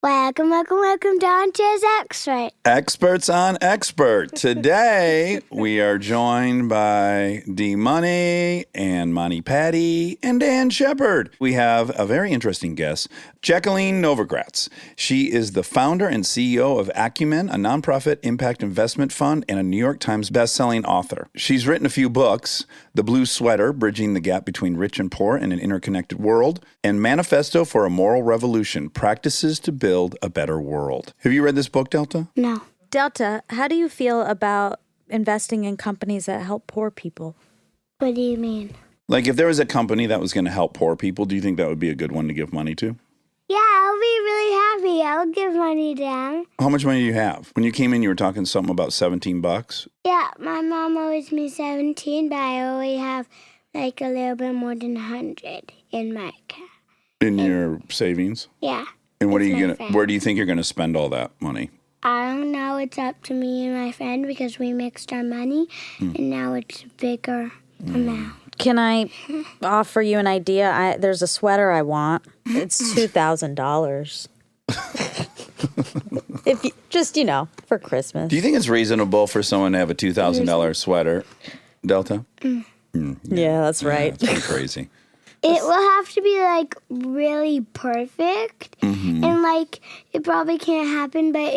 Welcome to Armchair Expert. Experts on Expert. Today, we are joined by D Money and Monty Patty and Dax Shepard. We have a very interesting guest, Jacqueline Novogratz. She is the founder and CEO of Acumen, a nonprofit impact investment fund and a New York Times bestselling author. She's written a few books, The Blue Sweater, Bridging the Gap Between Rich and Poor in an Interconnected World, and Manifesto for a Moral Revolution, Practices to Build a Better World. Have you read this book, Delta? No. Delta, how do you feel about investing in companies that help poor people? What do you mean? Like, if there was a company that was going to help poor people, do you think that would be a good one to give money to? Yeah, I'll be really happy. I'll give money down. How much money do you have? When you came in, you were talking something about $17. Yeah, my mom owes me 17, but I only have like a little bit more than 100 in my account. In your savings? Yeah. And what are It's you my gonna? friend. Where do you think you're gonna spend all that money? I don't know. It's up to me and my friend because we mixed our money, and now it's a bigger amount. Can I offer you an idea? There's a sweater I want. It's $2,000. If you, just, for Christmas. Do you think it's reasonable for someone to have a $2,000 sweater, Delta? Yeah, that's right. That's pretty crazy. It will have to be like really perfect, and like it probably can't happen. But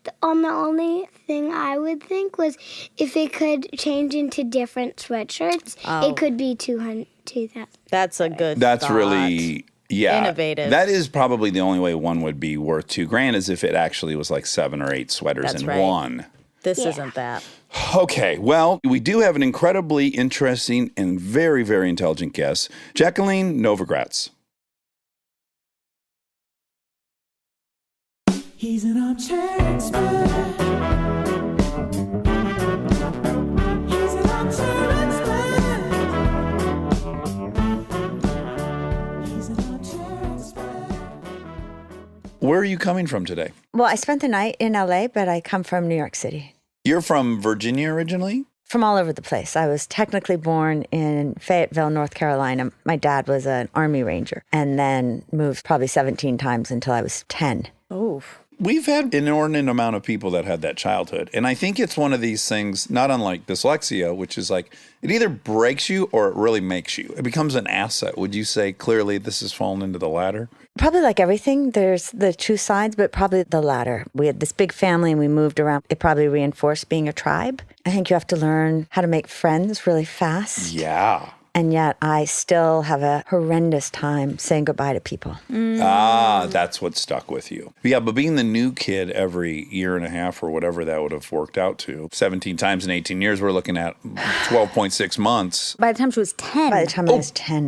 the only thing I would think was if it could change into different sweatshirts, it could be 2,000. That's a good That's thought. really Innovative. That is probably the only way one would be worth $2,000 is if it actually was like 7 or 8 sweaters That's in right. one. This Yeah. isn't that. Okay, well, we do have an incredibly interesting and very, very intelligent guest, Jacqueline Novogratz. He's an armchair expert. He's an armchair expert. He's an armchair expert. Where are you coming from today? Well, I spent the night in LA, but I come from New York City. You're from Virginia originally? From all over the place. I was technically born in Fayetteville, North Carolina. My dad was an Army Ranger and then moved probably 17 times until I was 10. Oof. We've had an inordinate amount of people that had that childhood. And I think it's one of these things, not unlike dyslexia, which is like, it either breaks you or it really makes you. It becomes an asset. Would you say clearly this has fallen into the latter? Probably like everything, there's the two sides, but probably the latter. We had this big family and we moved around. It probably reinforced being a tribe. I think you have to learn how to make friends really fast. Yeah. And yet I still have a horrendous time saying goodbye to people. That's what stuck with you. Yeah, but being the new kid every year and a half or whatever that would have worked out to, 17 times in 18 years, we're looking at 12.6 months. By the time she was 10. By the time I was 10.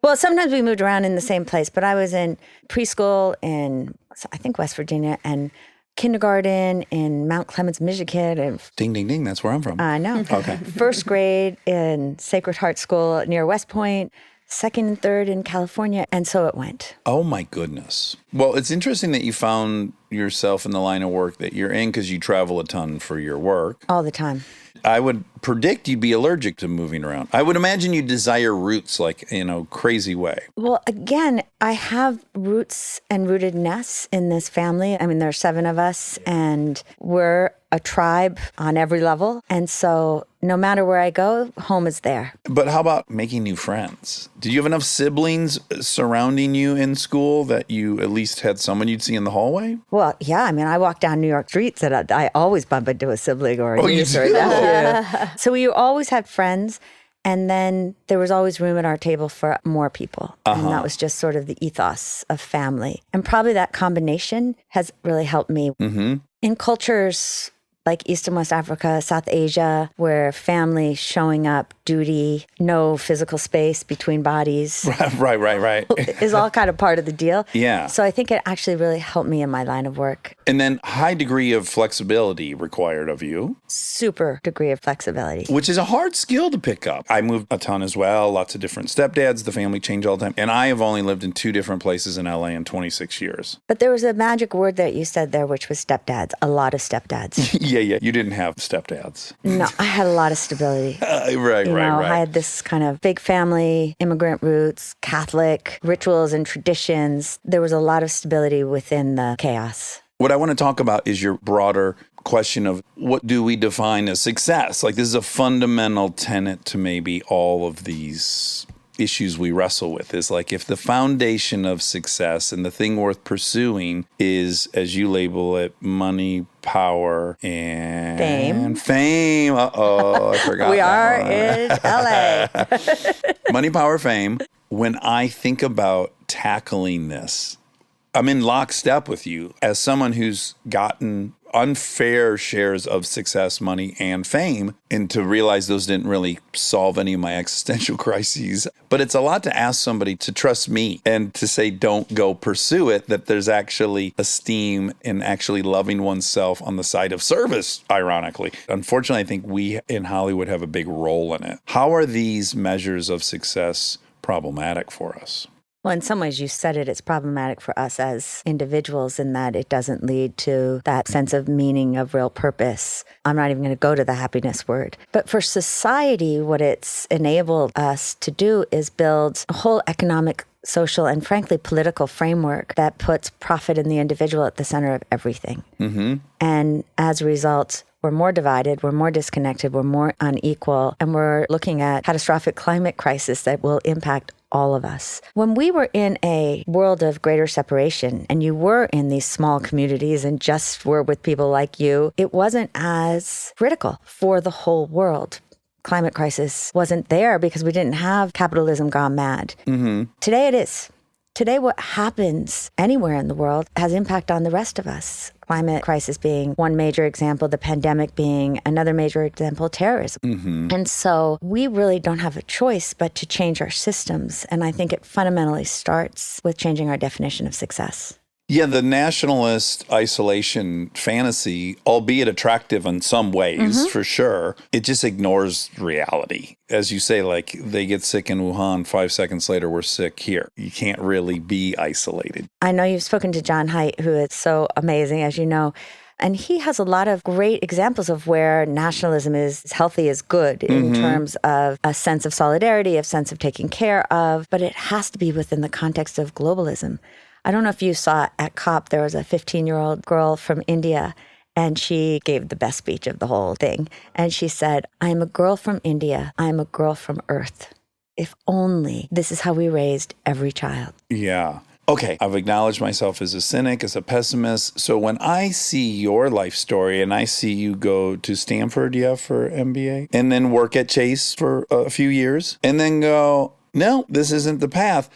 Well, sometimes we moved around in the same place, but I was in preschool in, I think, West Virginia, and kindergarten in Mount Clemens, Michigan. And Ding, ding, ding. That's where I'm from. I know. Okay. First grade in Sacred Heart School near West Point, second and third in California, and so it went. Oh, my goodness. Well, it's interesting that you found yourself in the line of work that you're in because you travel a ton for your work. All the time. I would predict you'd be allergic to moving around. I would imagine you desire roots like in a crazy way. Well, again, I have roots and rootedness in this family. I mean, there are 7 of us, and we're a tribe on every level. And so no matter where I go, home is there. But how about making new friends? Did you have enough siblings surrounding you in school that you at least had someone you'd see in the hallway? Well, yeah. I mean, I walk down New York streets and I always bump into a sibling or a Oh, you niece or a do? nephew. So we always had friends. And then there was always room at our table for more people. And that was just sort of the ethos of family. And probably that combination has really helped me. In cultures like East and West Africa, South Asia, where family showing up, duty, no physical space between bodies Right. is all kind of part of the deal. Yeah. So I think it actually really helped me in my line of work. And then high degree of flexibility required of you, Super degree of flexibility. which is a hard skill to pick up. I moved a ton as well, lots of different stepdads, the family changed all the time. And I have only lived in 2 different places in LA in 26 years. But there was a magic word that you said there, which was stepdads, a lot of stepdads. Yeah. You didn't have stepdads. No, I had a lot of stability. Right. I had this kind of big family, immigrant roots, Catholic rituals and traditions. There was a lot of stability within the chaos. What I want to talk about is your broader question of what do we define as success? Like, this is a fundamental tenet to maybe all of these issues we wrestle with, is like, if the foundation of success and the thing worth pursuing is, as you label it, money, power, and fame. Uh-oh, I forgot. We are in LA. Money, power, fame. When I think about tackling this, I'm in lockstep with you as someone who's gotten unfair shares of success, money, and fame, and to realize those didn't really solve any of my existential crises. But it's a lot to ask somebody to trust me and to say, don't go pursue it, that there's actually esteem in actually loving oneself on the side of service, ironically. Unfortunately, I think we in Hollywood have a big role in it. How are these measures of success problematic for us? Well, in some ways, you said it, it's problematic for us as individuals in that it doesn't lead to that sense of meaning, of real purpose. I'm not even going to go to the happiness word. But for society, what it's enabled us to do is build a whole economic, social, and frankly, political framework that puts profit in the individual at the center of everything. Mm-hmm. And as a result, we're more divided, we're more disconnected, we're more unequal, and we're looking at catastrophic climate crisis that will impact all of us. When we were in a world of greater separation and you were in these small communities and just were with people like you, it wasn't as critical for the whole world. Climate crisis wasn't there because we didn't have capitalism gone mad. Mm-hmm. Today it is. Today, what happens anywhere in the world has impact on the rest of us. Climate crisis being one major example, the pandemic being another major example, terrorism. Mm-hmm. And so we really don't have a choice but to change our systems. And I think it fundamentally starts with changing our definition of success. Yeah, the nationalist isolation fantasy, albeit attractive in some ways, for sure, it just ignores reality. As you say, like, they get sick in Wuhan, 5 seconds later, we're sick here. You can't really be isolated. I know you've spoken to John Haidt, who is so amazing, as you know. And he has a lot of great examples of where nationalism is healthy, is good in terms of a sense of solidarity, a sense of taking care of, but it has to be within the context of globalism. I don't know if you saw at COP, there was a 15-year-old girl from India, and she gave the best speech of the whole thing. And she said, I'm a girl from India. I'm a girl from Earth. If only this is how we raised every child. Yeah. Okay, I've acknowledged myself as a cynic, as a pessimist. So when I see your life story and I see you go to Stanford, for MBA, and then work at Chase for a few years, and then go, no, this isn't the path,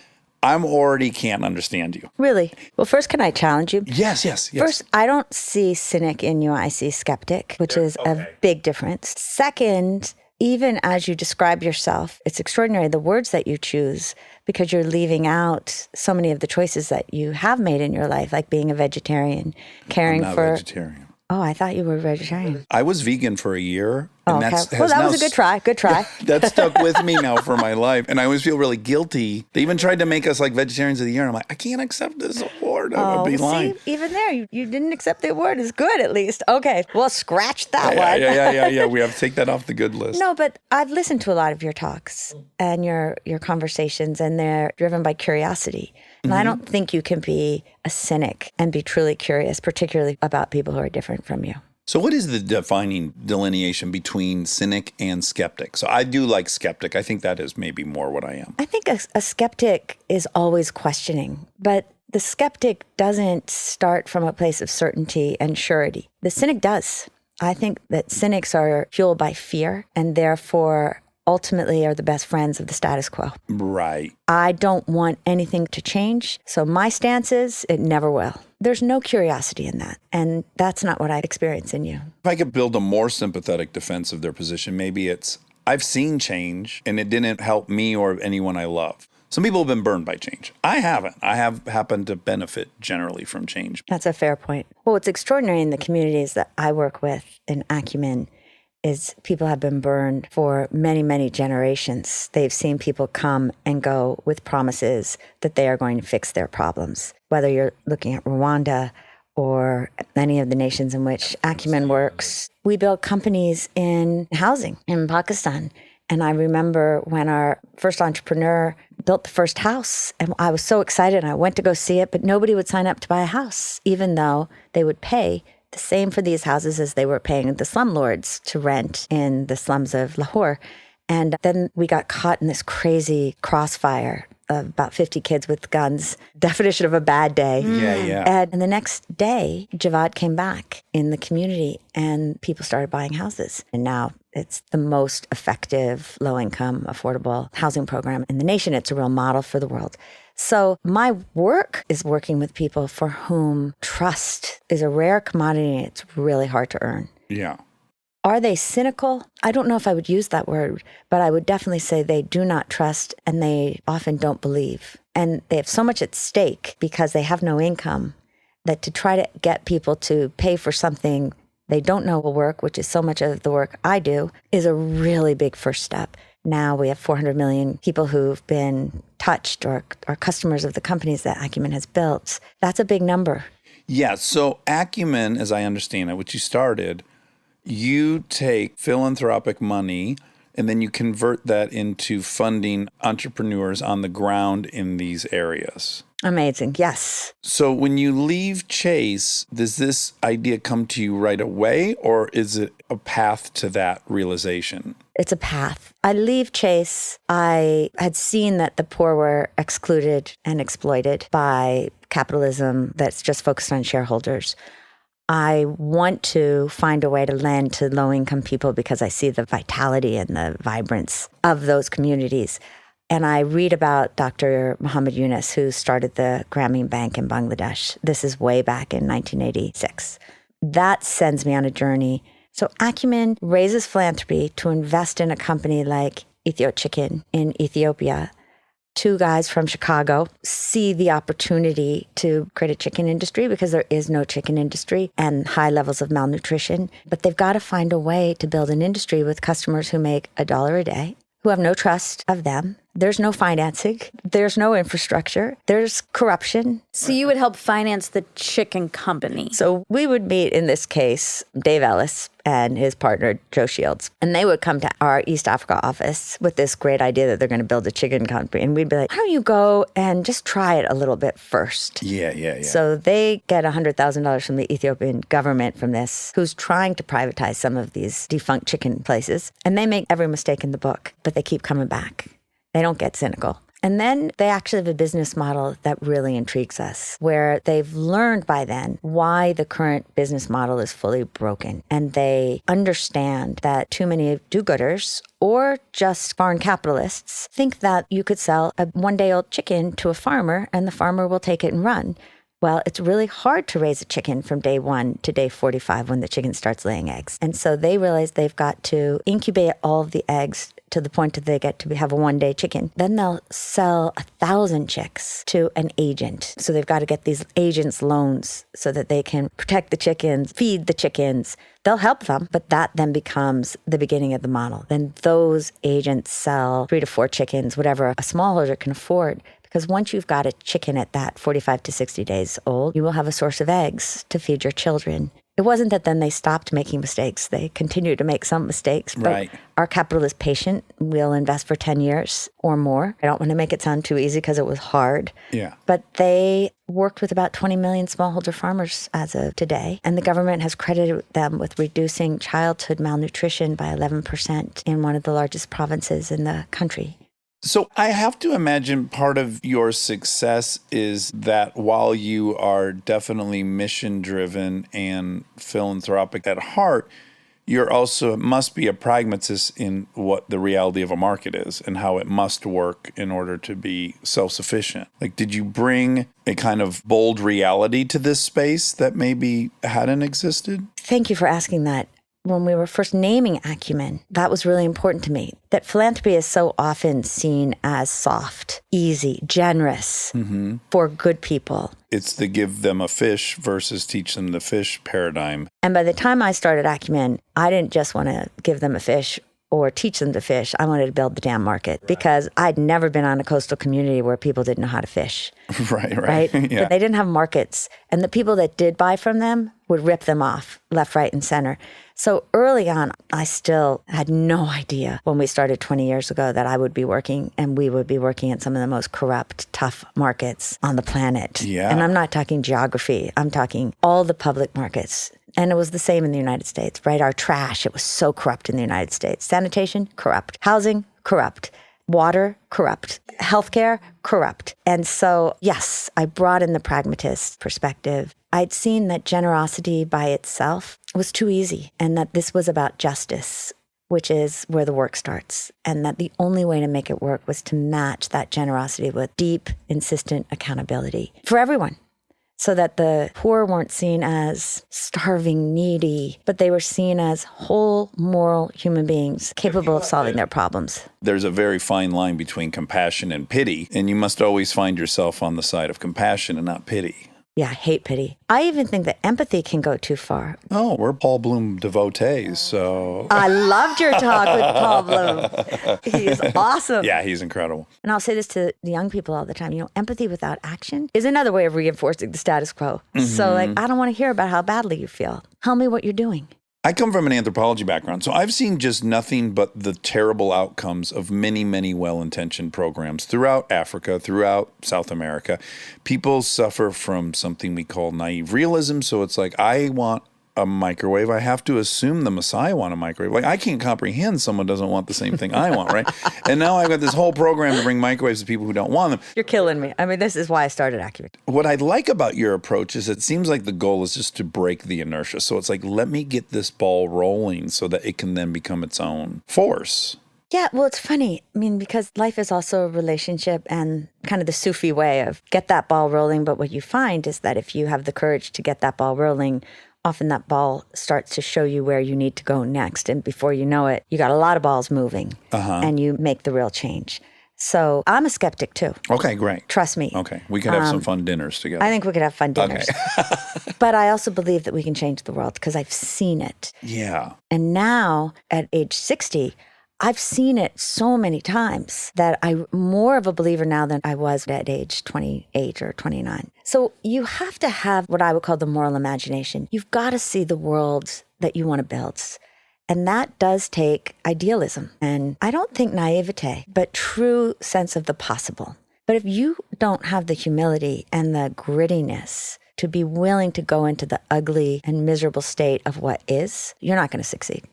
I'm already can't understand you. Really? Well, first, can I challenge you? Yes. First, I don't see cynic in you. I see skeptic, which is a big difference. Second, even as you describe yourself, it's extraordinary the words that you choose because you're leaving out so many of the choices that you have made in your life, like being a vegetarian, caring I'm not for... vegetarian. Oh, I thought you were vegetarian. I was vegan for a year. And okay. Well, that was a good try. Good try. That stuck with me now for my life. And I always feel really guilty. They even tried to make us like vegetarians of the year. And I'm like, I can't accept this award. I'd be lying. See, even there, you didn't accept the award. It's good, at least. Okay. Well, scratch that one. Yeah. We have to take that off the good list. No, but I've listened to a lot of your talks and your conversations, and they're driven by curiosity. And I don't think you can be a cynic and be truly curious, particularly about people who are different from you. So what is the defining delineation between cynic and skeptic? So I do like skeptic. I think that is maybe more what I am. I think a skeptic is always questioning, but the skeptic doesn't start from a place of certainty and surety. The cynic does. I think that cynics are fueled by fear and therefore ultimately are the best friends of the status quo. Right. I don't want anything to change. So my stance is it never will. There's no curiosity in that. And that's not what I experience in you. If I could build a more sympathetic defense of their position, maybe it's, I've seen change and it didn't help me or anyone I love. Some people have been burned by change. I haven't. I have happened to benefit generally from change. That's a fair point. Well, what's extraordinary in the communities that I work with in Acumen is people have been burned for many, many generations. They've seen people come and go with promises that they are going to fix their problems. Whether you're looking at Rwanda or any of the nations in which Acumen works. We build companies in housing in Pakistan. And I remember when our first entrepreneur built the first house, and I was so excited. I went to go see it, but nobody would sign up to buy a house, even though they would pay the same for these houses as they were paying the slumlords to rent in the slums of Lahore. And then we got caught in this crazy crossfire of about 50 kids with guns, definition of a bad day. Yeah. And the next day, Javad came back in the community and people started buying houses. And now it's the most effective, low-income, affordable housing program in the nation. It's a real model for the world. So my work is working with people for whom trust is a rare commodity and it's really hard to earn. Yeah. Are they cynical? I don't know if I would use that word, but I would definitely say they do not trust and they often don't believe. And they have so much at stake because they have no income that to try to get people to pay for something they don't know will work, which is so much of the work I do, is a really big first step. Now we have 400 million people who've been touched or are customers of the companies that Acumen has built. That's a big number. Yeah. So Acumen, as I understand it, which you started, you take philanthropic money and then you convert that into funding entrepreneurs on the ground in these areas. Amazing. Yes. So when you leave Chase, does this idea come to you right away, or is it a path to that realization? It's a path. I leave Chase. I had seen that the poor were excluded and exploited by capitalism that's just focused on shareholders. I want to find a way to lend to low-income people because I see the vitality and the vibrance of those communities. And I read about Dr. Muhammad Yunus, who started the Grameen Bank in Bangladesh. This is way back in 1986. That sends me on a journey. So Acumen raises philanthropy to invest in a company like Ethio Chicken in Ethiopia. Two guys from Chicago see the opportunity to create a chicken industry because there is no chicken industry and high levels of malnutrition. But they've got to find a way to build an industry with customers who make $1 a day, who have no trust of them. There's no financing. There's no infrastructure. There's corruption. So you would help finance the chicken company. So we would meet, in this case, Dave Ellis and his partner, Joe Shields. And they would come to our East Africa office with this great idea that they're going to build a chicken company. And we'd be like, why don't you go and just try it a little bit first? Yeah. So they get $100,000 from the Ethiopian government from this, who's trying to privatize some of these defunct chicken places. And they make every mistake in the book, but they keep coming back. They don't get cynical. And then they actually have a business model that really intrigues us, where they've learned by then why the current business model is fully broken. And they understand that too many do-gooders or just foreign capitalists think that you could sell a one-day-old chicken to a farmer and the farmer will take it and run. Well, it's really hard to raise a chicken from day 1 to day 45 when the chicken starts laying eggs. And so they realize they've got to incubate all of the eggs to the point that they get to have a one-day chicken. Then they'll sell 1,000 chicks to an agent. So they've got to get these agents loans so that they can protect the chickens, feed the chickens. They'll help them, but that then becomes the beginning of the model. Then those agents sell 3 to 4 chickens, whatever a smallholder can afford. Because once you've got a chicken at that 45 to 60 days old, you will have a source of eggs to feed your children. It wasn't that then they stopped making mistakes. They continue to make some mistakes. But Right. Our capital is patient. We'll invest for 10 years or more. I don't want to make it sound too easy because it was hard. Yeah. But they worked with about 20 million smallholder farmers as of today. And the government has credited them with reducing childhood malnutrition by 11% in one of the largest provinces in the country. So I have to imagine part of your success is that while you are definitely mission-driven and philanthropic at heart, you're also must be a pragmatist in what the reality of a market is and how it must work in order to be self-sufficient. Like, did you bring a kind of bold reality to this space that maybe hadn't existed? Thank you for asking that. When we were first naming Acumen, that was really important to me. That philanthropy is so often seen as soft, easy, generous for good people. It's the give them a fish versus teach them the fish paradigm. And by the time I started Acumen, I didn't just want to give them a fish or teach them to fish. I wanted to build the damn market because I'd never been on a coastal community where people didn't know how to fish. Right. Yeah. But they didn't have markets. And the people that did buy from them would rip them off left, right, and center. So early on, I still had no idea when we started 20 years ago that I would be working and we would be working in some of the most corrupt, tough markets on the planet. Yeah. And I'm not talking geography. I'm talking all the public markets. And it was the same in the United States, right? Our trash, it was so corrupt in the United States. Sanitation, corrupt. Housing, corrupt. Water, corrupt. Healthcare, corrupt. And so, yes, I brought in the pragmatist perspective. I'd seen that generosity by itself was too easy and that this was about justice, which is where the work starts. And that the only way to make it work was to match that generosity with deep, insistent accountability for everyone. So that the poor weren't seen as starving, needy, but they were seen as whole, moral human beings capable of solving their problems. There's a very fine line between compassion and pity, and you must always find yourself on the side of compassion and not pity. Yeah, I hate pity. I even think that empathy can go too far. Oh, we're Paul Bloom devotees, so... I loved your talk with Paul Bloom. He is awesome. Yeah, he's incredible. And I'll say this to the young people all the time, empathy without action is another way of reinforcing the status quo. So I don't want to hear about how badly you feel. Tell me what you're doing. I come from an anthropology background, so I've seen just nothing but the terrible outcomes of many, many well-intentioned programs throughout Africa, throughout South America. People suffer from something we call naive realism, so it's like, I want a microwave. I have to assume the Messiah want a microwave. Like, I can't comprehend someone doesn't want the same thing I want, right? And now I've got this whole program to bring microwaves to people who don't want them. You're killing me. I mean, this is why I started Acumen. What I like about your approach is it seems like the goal is just to break the inertia. So it's like, let me get this ball rolling so that it can then become its own force. Yeah, well, it's funny. I mean, because life is also a relationship and kind of the Sufi way of get that ball rolling. But what you find is that if you have the courage to get that ball rolling, often that ball starts to show you where you need to go next. And before you know it, you got a lot of balls moving and you make the real change. So I'm a skeptic too. Okay, great. Trust me. Okay, we could have some fun dinners together. I think we could have fun dinners. Okay. But I also believe that we can change the world because I've seen it. Yeah. And now at age 60, I've seen it so many times that I'm more of a believer now than I was at age 28 or 29. So you have to have what I would call the moral imagination. You've got to see the world that you want to build. And that does take idealism. And I don't think naivete, but true sense of the possible. But if you don't have the humility and the grittiness to be willing to go into the ugly and miserable state of what is, you're not going to succeed.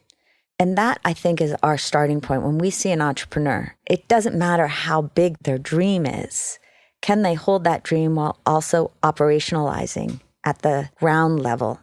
And that, I think, is our starting point. When we see an entrepreneur, it doesn't matter how big their dream is. Can they hold that dream while also operationalizing at the ground level?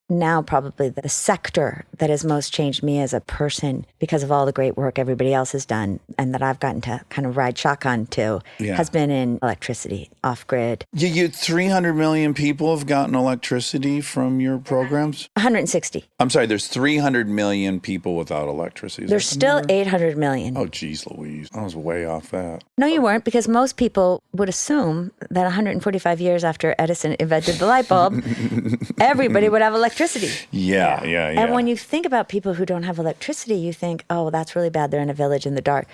Now, probably the sector that has most changed me as a person because of all the great work everybody else has done and that I've gotten to kind of ride shotgun to has been in electricity, off-grid. 300 million people have gotten electricity from your programs? 160. I'm sorry, there's 300 million people without electricity. There's still 800 million. Oh, geez Louise. I was way off that. No, you weren't, because most people would assume that 145 years after Edison invented the light bulb, everybody would have electricity. Yeah. And when you think about people who don't have electricity, you think, oh, that's really bad. They're in a village in the dark.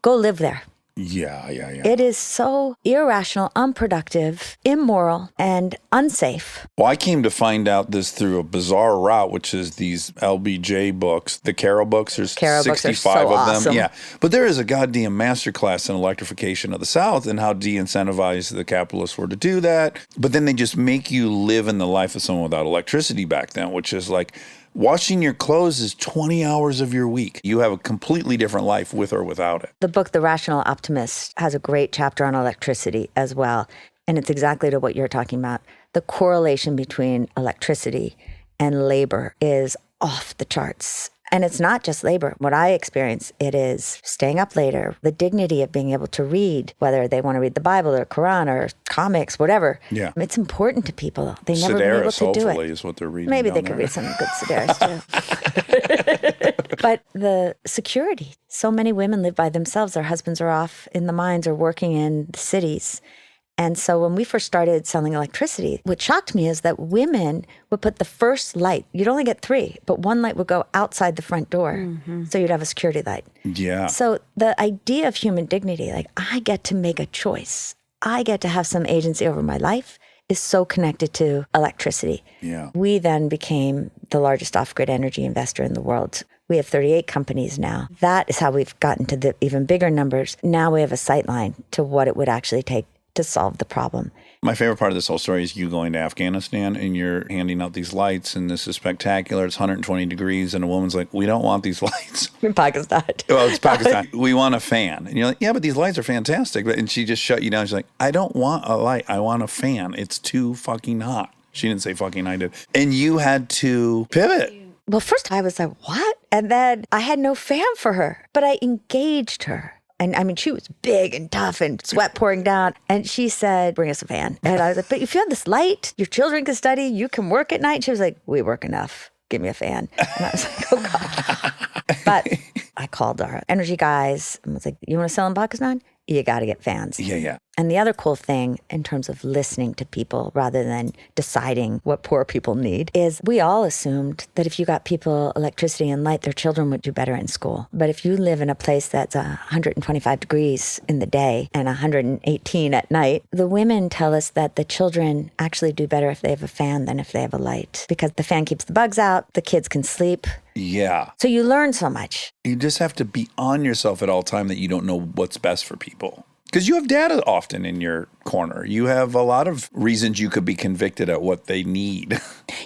Go live there. Yeah. It is so irrational, unproductive, immoral, and unsafe. Well, I came to find out this through a bizarre route, which is these LBJ books, the Carol books. There's Carol 65 books are so of them. awesome. Yeah. But there is a goddamn masterclass in electrification of the South and how de-incentivized the capitalists were to do that. But then they just make you live in the life of someone without electricity back then, which is like, washing your clothes is 20 hours of your week. You have a completely different life with or without it. The book, The Rational Optimist, has a great chapter on electricity as well. And it's exactly to what you're talking about. The correlation between electricity and labor is off the charts. And it's not just labor. What I experience, it is staying up later, the dignity of being able to read, whether they want to read the Bible or Quran or comics, whatever. Yeah. It's important to people. They never Sedaris, been able to do hopefully, it. is what they're reading. Maybe down they there. could read some good Sedaris too. But the security. So many women live by themselves. Their husbands are off in the mines or working in the cities. And so when we first started selling electricity, what shocked me is that women would put the first light. You'd only get 3, but one light would go outside the front door. So you'd have a security light. Yeah. So the idea of human dignity, like I get to make a choice. I get to have some agency over my life, is so connected to electricity. Yeah. We then became the largest off-grid energy investor in the world. We have 38 companies now. That is how we've gotten to the even bigger numbers. Now we have a sight line to what it would actually take to solve the problem. My favorite part of this whole story is you going to Afghanistan and you're handing out these lights and this is spectacular. It's 120 degrees and a woman's like, we don't want these lights. In Pakistan. Well, it's Pakistan. We want a fan. And you're like, yeah, but these lights are fantastic. And she just shut you down. She's like, I don't want a light. I want a fan. It's too fucking hot. She didn't say fucking, I did. And you had to pivot. Well, first I was like, what? And then I had no fan for her, but I engaged her. And I mean, she was big and tough and sweat pouring down. And she said, bring us a fan. And I was like, but if you have this light, your children can study, you can work at night. She was like, we work enough. Give me a fan. And I was like, oh God. But I called our energy guys and was like, you want to sell in Pakistan? You got to get fans. Yeah. And the other cool thing in terms of listening to people rather than deciding what poor people need is we all assumed that if you got people electricity and light, their children would do better in school. But if you live in a place that's 125 degrees in the day and 118 at night, the women tell us that the children actually do better if they have a fan than if they have a light because the fan keeps the bugs out, the kids can sleep. Yeah. So you learn so much. You just have to be on yourself at all time that you don't know what's best for people. Because you have data often in your corner. You have a lot of reasons you could be convicted at what they need.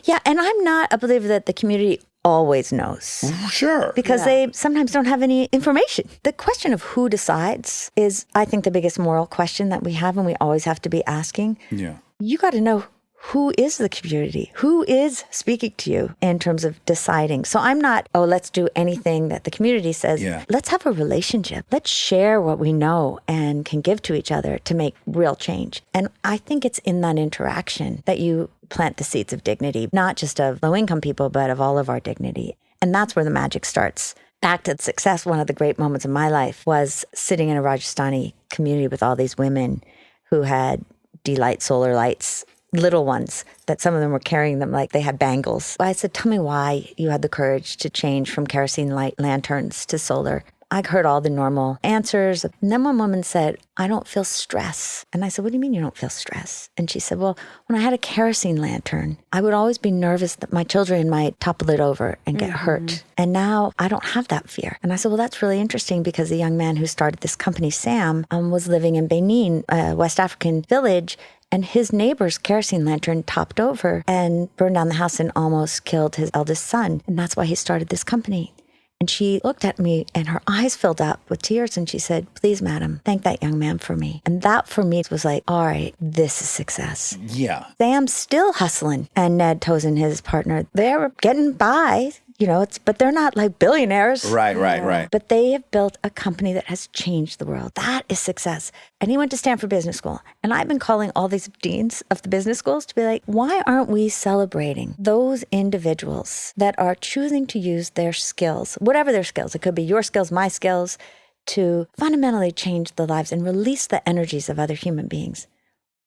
Yeah, and I'm not a believer that the community always knows. Sure. Because they sometimes don't have any information. The question of who decides is, I think, the biggest moral question that we have and we always have to be asking. Yeah. You got to know who is the community? Who is speaking to you in terms of deciding? So I'm not, let's do anything that the community says. Yeah. Let's have a relationship. Let's share what we know and can give to each other to make real change. And I think it's in that interaction that you plant the seeds of dignity, not just of low-income people, but of all of our dignity. And that's where the magic starts. Back to success, one of the great moments of my life was sitting in a Rajasthani community with all these women who had D-Light solar lights, little ones, that some of them were carrying them like they had bangles. I said, tell me why you had the courage to change from kerosene light lanterns to solar. I heard all the normal answers. And then one woman said, I don't feel stress. And I said, what do you mean you don't feel stress? And she said, well, when I had a kerosene lantern, I would always be nervous that my children might topple it over and get hurt. And now I don't have that fear. And I said, well, that's really interesting because the young man who started this company, Sam, was living in Benin, a West African village, and his neighbor's kerosene lantern topped over and burned down the house and almost killed his eldest son. And that's why he started this company. And she looked at me and her eyes filled up with tears and she said, please, madam, thank that young man for me. And that for me was like, all right, this is success. Yeah. Sam's still hustling. And Ned Tozen, his partner, they're getting by. You know, but they're not like billionaires. Right. But they have built a company that has changed the world. That is success. And he went to Stanford Business School. And I've been calling all these deans of the business schools to be like, why aren't we celebrating those individuals that are choosing to use their skills, whatever their skills, it could be your skills, my skills, to fundamentally change the lives and release the energies of other human beings?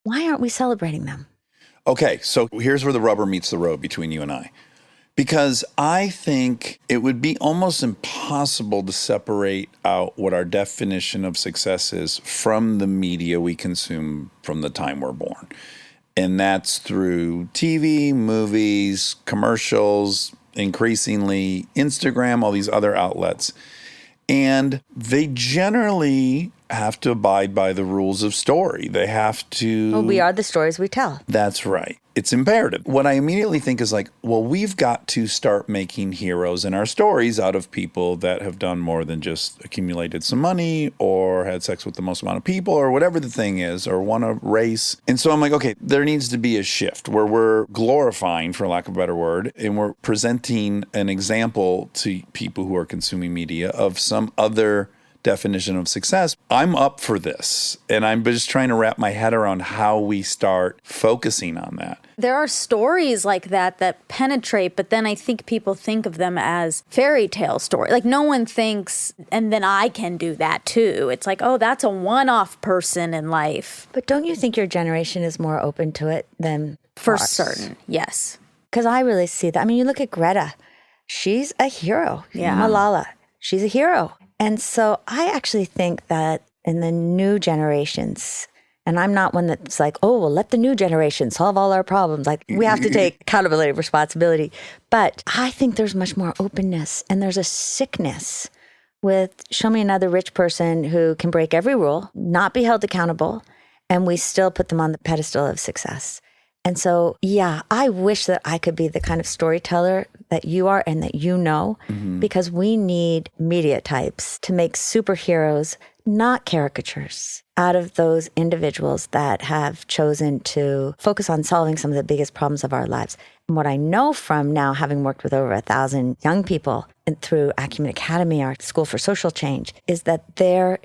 Why aren't we celebrating them? Okay, so here's where the rubber meets the road between you and I. Because I think it would be almost impossible to separate out what our definition of success is from the media we consume from the time we're born. And that's through TV, movies, commercials, increasingly Instagram, all these other outlets. And they generally have to abide by the rules of story. They have to... Well, we are the stories we tell. That's right. It's imperative. What I immediately think is like, well, we've got to start making heroes in our stories out of people that have done more than just accumulated some money or had sex with the most amount of people or whatever the thing is or won a race. And so I'm like, okay, there needs to be a shift where we're glorifying, for lack of a better word, and we're presenting an example to people who are consuming media of some other definition of success. I'm up for this. And I'm just trying to wrap my head around how we start focusing on that. There are stories like that penetrate, but then I think people think of them as fairy tale story. Like no one thinks, and then I can do that too. It's like, oh, that's a one-off person in life. But don't you think your generation is more open to it than For ours? certain, yes. Because I really see that. I mean, you look at Greta. She's a hero. Yeah. Malala. She's a hero. And so I actually think that in the new generations, and I'm not one that's like, oh, well, let the new generation solve all our problems. Like, we have to take accountability, responsibility. But I think there's much more openness, and there's a sickness with show me another rich person who can break every rule, not be held accountable, and we still put them on the pedestal of success. And so, yeah, I wish that I could be the kind of storyteller that you are and that you know, because we need media types to make superheroes, not caricatures, out of those individuals that have chosen to focus on solving some of the biggest problems of our lives. And what I know from now having worked with over 1,000 young people and through Acumen Academy, our School for Social Change, is that there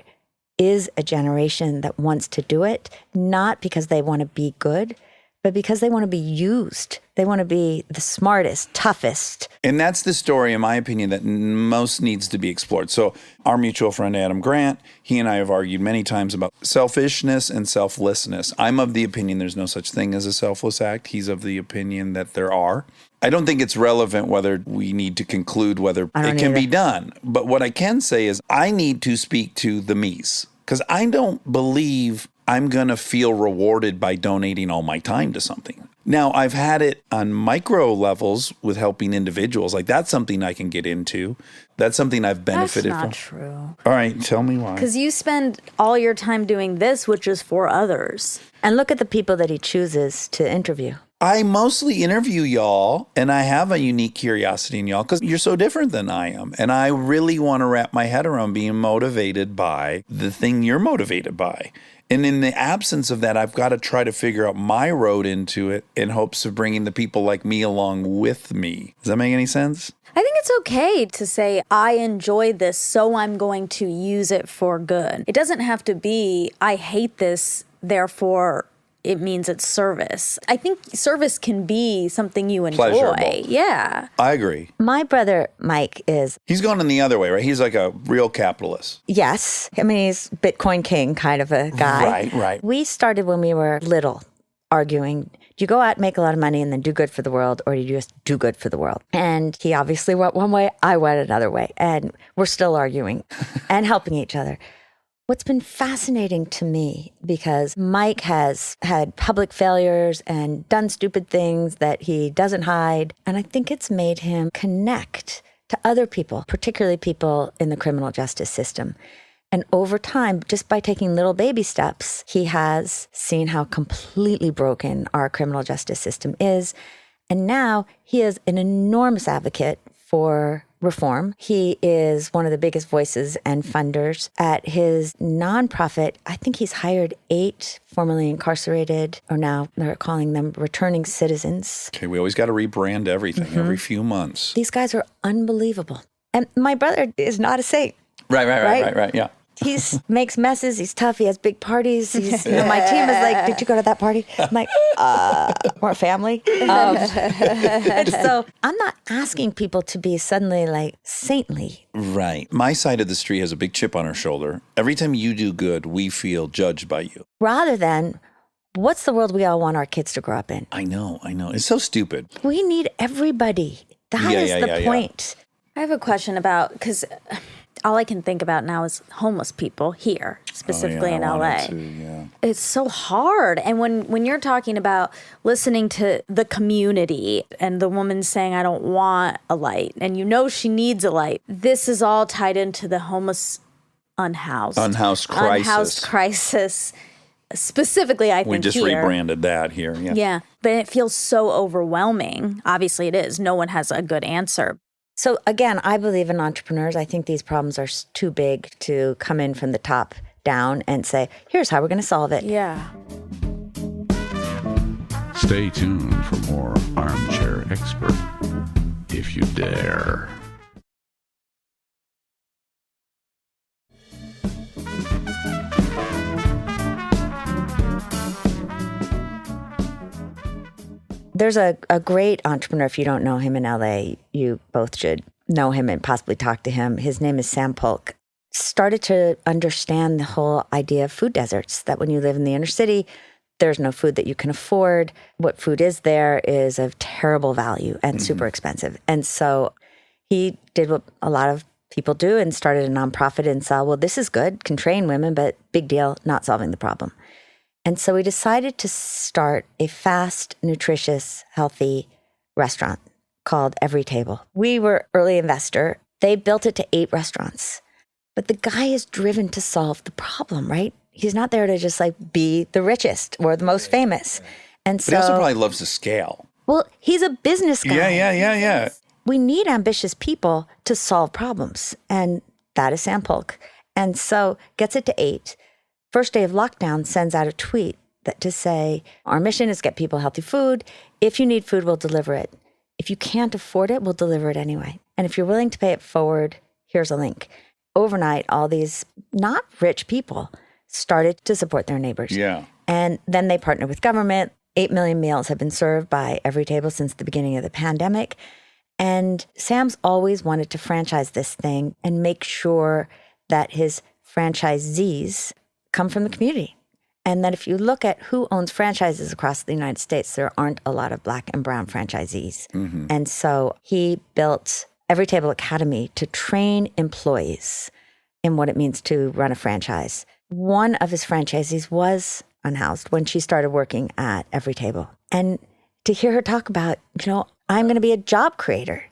is a generation that wants to do it, not because they want to be good, but because they want to be used. They want to be the smartest, toughest. And that's the story, in my opinion, that most needs to be explored. So our mutual friend, Adam Grant, he and I have argued many times about selfishness and selflessness. I'm of the opinion there's no such thing as a selfless act. He's of the opinion that there are. I don't think it's relevant whether we need to conclude whether it can be done. But what I can say is I need to speak to the me's, because I don't believe I'm going to feel rewarded by donating all my time to something. Now, I've had it on micro levels with helping individuals. Like, that's something I can get into. That's something I've benefited from. That's not true. All right, tell me why. Because you spend all your time doing this, which is for others. And look at the people that he chooses to interview. I mostly interview y'all, and I have a unique curiosity in y'all because you're so different than I am. And I really want to wrap my head around being motivated by the thing you're motivated by. And in the absence of that, I've got to try to figure out my road into it in hopes of bringing the people like me along with me. Does that make any sense? I think it's okay to say, I enjoy this, so I'm going to use it for good. It doesn't have to be, I hate this, therefore it means it's service. I think service can be something you enjoy. Pleasurable. Yeah. I agree. My brother, Mike, is, He's going in the other way, right? He's like a real capitalist. yes, I mean, he's Bitcoin king kind of a guy. Right. We started when we were little arguing, do you go out and make a lot of money and then do good for the world, or do you just do good for the world? And he obviously went one way, I went another way. And we're still arguing and helping each other. What's been fascinating to me, because Mike has had public failures and done stupid things that he doesn't hide, and I think it's made him connect to other people, particularly people in the criminal justice system. And over time, just by taking little baby steps, he has seen how completely broken our criminal justice system is. And now he is an enormous advocate for reform. He is one of the biggest voices and funders at his nonprofit. I think he's hired 8 formerly incarcerated, or now they're calling them returning citizens. Okay, we always got to rebrand everything every few months. These guys are unbelievable. And my brother is not a saint. Right, yeah. He makes messes. He's tough. He has big parties. He's, my team is like, did you go to that party? I'm like, we're a family. And so I'm not asking people to be suddenly like saintly. Right. My side of the street has a big chip on her shoulder. Every time you do good, we feel judged by you. Rather than, what's the world we all want our kids to grow up in? I know. It's so stupid. We need everybody. That is the point. I have a question about, because all I can think about now is homeless people here, specifically in LA. It's so hard. And when you're talking about listening to the community and the woman saying, I don't want a light, and you know she needs a light, this is all tied into the homeless unhoused crisis. Specifically, I think we just here. Rebranded that here. Yeah. But it feels so overwhelming. Obviously it is. No one has a good answer. So again, I believe in entrepreneurs. I think these problems are too big to come in from the top down and say, here's how we're going to solve it. Yeah. Stay tuned for more Armchair Expert, if you dare. There's a great entrepreneur. If you don't know him in LA, you both should know him and possibly talk to him. His name is Sam Polk. Started to understand the whole idea of food deserts, that when you live in the inner city, there's no food that you can afford. What food is there is of terrible value and super expensive. And so he did what a lot of people do and started a nonprofit and saw, well, this is good, can train women, but big deal, not solving the problem. And so we decided to start a fast, nutritious, healthy restaurant called Every Table. We were early investor. They built it to 8 restaurants. But the guy is driven to solve the problem, right? He's not there to just like be the richest or the most famous. And so, But he also probably loves to scale. well, he's a business guy. Yeah. We need ambitious people to solve problems. And that is Sam Polk. And so gets it to 8. First day of lockdown, sends out a tweet that to say, our mission is get people healthy food. If you need food, we'll deliver it. If you can't afford it, we'll deliver it anyway. And if you're willing to pay it forward, here's a link. Overnight, all these not rich people started to support their neighbors. Yeah. And then they partnered with government. 8 million meals have been served by Every Table since the beginning of the pandemic. And Sam's always wanted to franchise this thing and make sure that his franchisees come from the community. And that if you look at who owns franchises across the United States, there aren't a lot of Black and brown franchisees. And so he built Every Table Academy to train employees in what it means to run a franchise. One of his franchisees was unhoused when she started working at Every Table. And to hear her talk about, I'm going to be a job creator,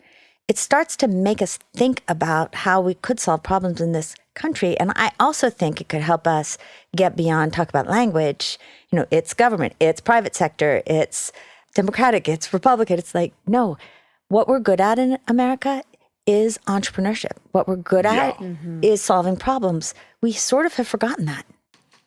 it starts to make us think about how we could solve problems in this country. And I also think it could help us get beyond talk about language. It's government, it's private sector, it's Democratic, it's Republican. It's like, no, what we're good at in America is entrepreneurship. What we're good at is solving problems. We sort of have forgotten that.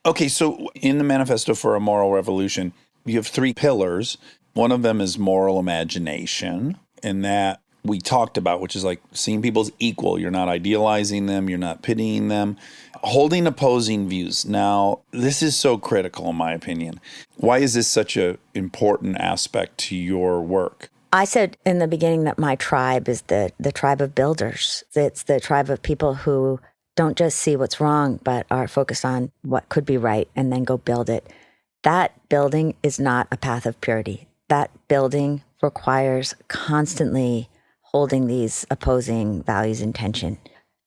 Okay, so in the Manifesto for a Moral Revolution, you have 3 pillars. One of them is moral imagination, and that we talked about, which is like seeing people as equal. You're not idealizing them. You're not pitying them. Holding opposing views. Now, this is so critical, in my opinion. Why is this such an important aspect to your work? I said in the beginning that my tribe is the tribe of builders. It's the tribe of people who don't just see what's wrong, but are focused on what could be right and then go build it. That building is not a path of purity. That building requires constantly holding these opposing values in tension.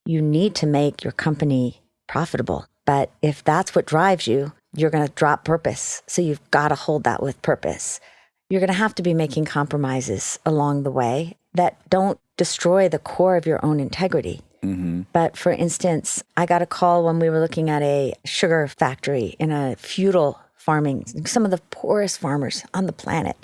You need to make your company profitable. But if that's what drives you, you're going to drop purpose. So you've got to hold that with purpose. You're going to have to be making compromises along the way that don't destroy the core of your own integrity. But for instance, I got a call when we were looking at a sugar factory in a feudal farming, some of the poorest farmers on the planet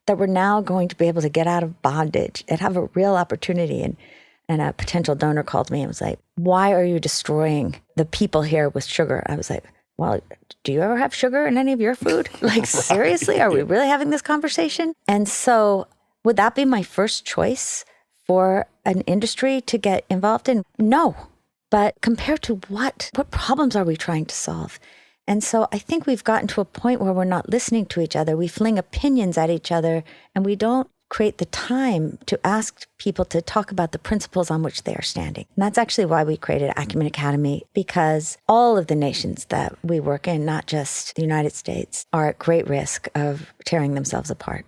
that were now going to be able to get out of bondage and have a real opportunity. And a potential donor called me and was like, why are you destroying the people here with sugar? I was like, well, do you ever have sugar in any of your food? Like, seriously, are we really having this conversation? And so would that be my first choice for an industry to get involved in? No. But compared to what problems are we trying to solve? And so I think we've gotten to a point where we're not listening to each other. We fling opinions at each other, and we don't create the time to ask people to talk about the principles on which they are standing. And that's actually why we created Acumen Academy, because all of the nations that we work in, not just the United States, are at great risk of tearing themselves apart.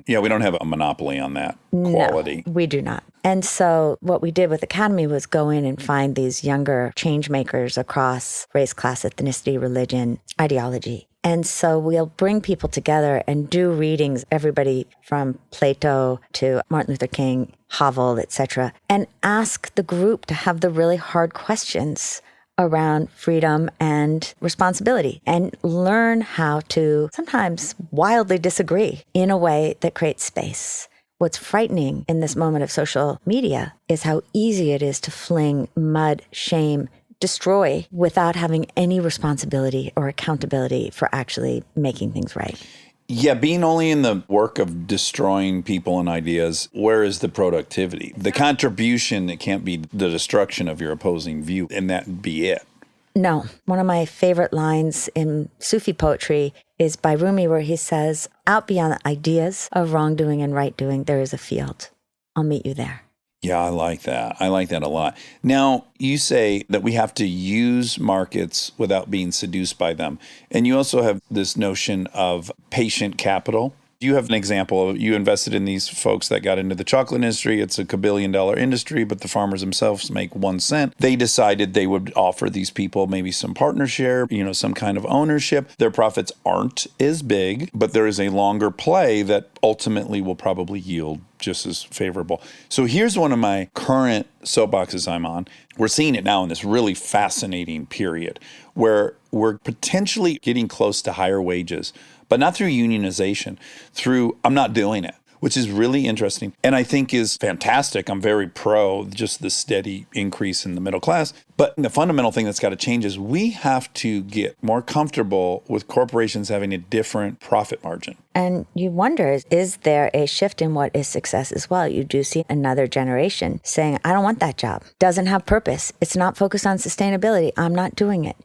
Yeah, we don't have a monopoly on that quality. No, we do not. And so what we did with Academy was go in and find these younger change makers across race, class, ethnicity, religion, ideology. And so we'll bring people together and do readings, everybody from Plato to Martin Luther King, Havel, etc., and ask the group to have the really hard questions around freedom and responsibility, and learn how to sometimes wildly disagree in a way that creates space. What's frightening in this moment of social media is how easy it is to fling mud, shame, destroy without having any responsibility or accountability for actually making things right. Yeah, being only in the work of destroying people and ideas, where is the productivity? The contribution, it can't be the destruction of your opposing view, and that be it. No. One of my favorite lines in Sufi poetry is by Rumi, where he says, out beyond the ideas of wrongdoing and right doing, there is a field. I'll meet you there. Yeah, I like that. I like that a lot. Now, you say that we have to use markets without being seduced by them. And you also have this notion of patient capital. You have an example of you invested in these folks that got into the chocolate industry. It's a $1 billion industry, but the farmers themselves make 1 cent. They decided they would offer these people maybe some partner share, some kind of ownership. Their profits aren't as big, but there is a longer play that ultimately will probably yield just as favorable. So here's one of my current soapboxes I'm on. We're seeing it now in this really fascinating period where we're potentially getting close to higher wages, but not through unionization, through I'm not doing it, which is really interesting and I think is fantastic. I'm very pro just the steady increase in the middle class. But the fundamental thing that's got to change is we have to get more comfortable with corporations having a different profit margin. And you wonder, is there a shift in what is success as well? You do see another generation saying, I don't want that job. Doesn't have purpose. It's not focused on sustainability. I'm not doing it.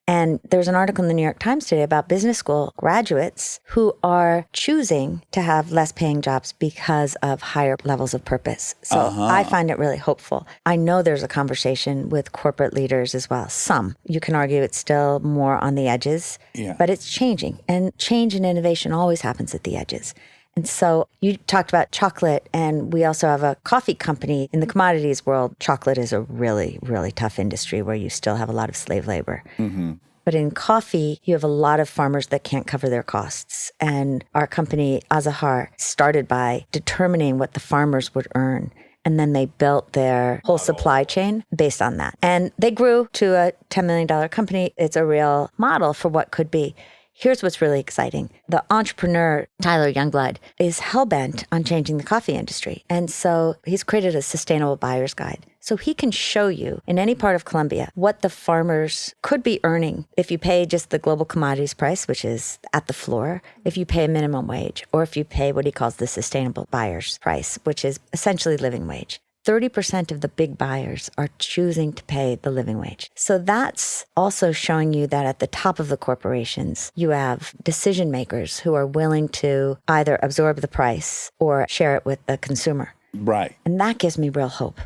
And there's an article in the New York Times today about business school graduates who are choosing to have less paying jobs because of higher levels of purpose. So I find it really hopeful. I know there's a conversation with corporate leaders as well. Some. You can argue it's still more on the edges, but it's changing. And change and innovation always happens at the edges. And so you talked about chocolate, and we also have a coffee company in the commodities world. Chocolate is a really, really tough industry where you still have a lot of slave labor. Mm-hmm. But in coffee, you have a lot of farmers that can't cover their costs. And our company, Azahar, started by determining what the farmers would earn. And then they built their whole supply chain based on that. And they grew to a $10 million company. It's a real model for what could be. Here's what's really exciting. The entrepreneur, Tyler Youngblood, is hell-bent on changing the coffee industry. And so he's created a sustainable buyer's guide. So he can show you in any part of Colombia what the farmers could be earning if you pay just the global commodities price, which is at the floor, if you pay a minimum wage, or if you pay what he calls the sustainable buyer's price, which is essentially living wage. 30% of the big buyers are choosing to pay the living wage. So that's also showing you that at the top of the corporations, you have decision makers who are willing to either absorb the price or share it with the consumer. Right. And that gives me real hope.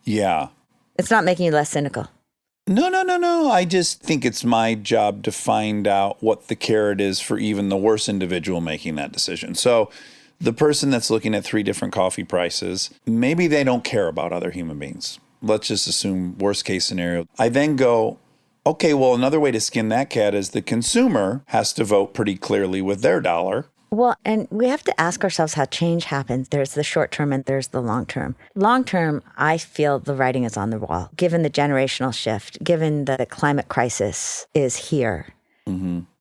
Yeah. It's not making you less cynical. No. I just think it's my job to find out what the carrot is for even the worst individual making that decision. So the person that's looking at 3 different coffee prices, maybe they don't care about other human beings. Let's just assume worst case scenario. I then go, okay, well, another way to skin that cat is the consumer has to vote pretty clearly with their dollar. Well, and we have to ask ourselves how change happens. There's the short term and there's the long term. Long term, I feel the writing is on the wall. Given the generational shift, given that the climate crisis is here,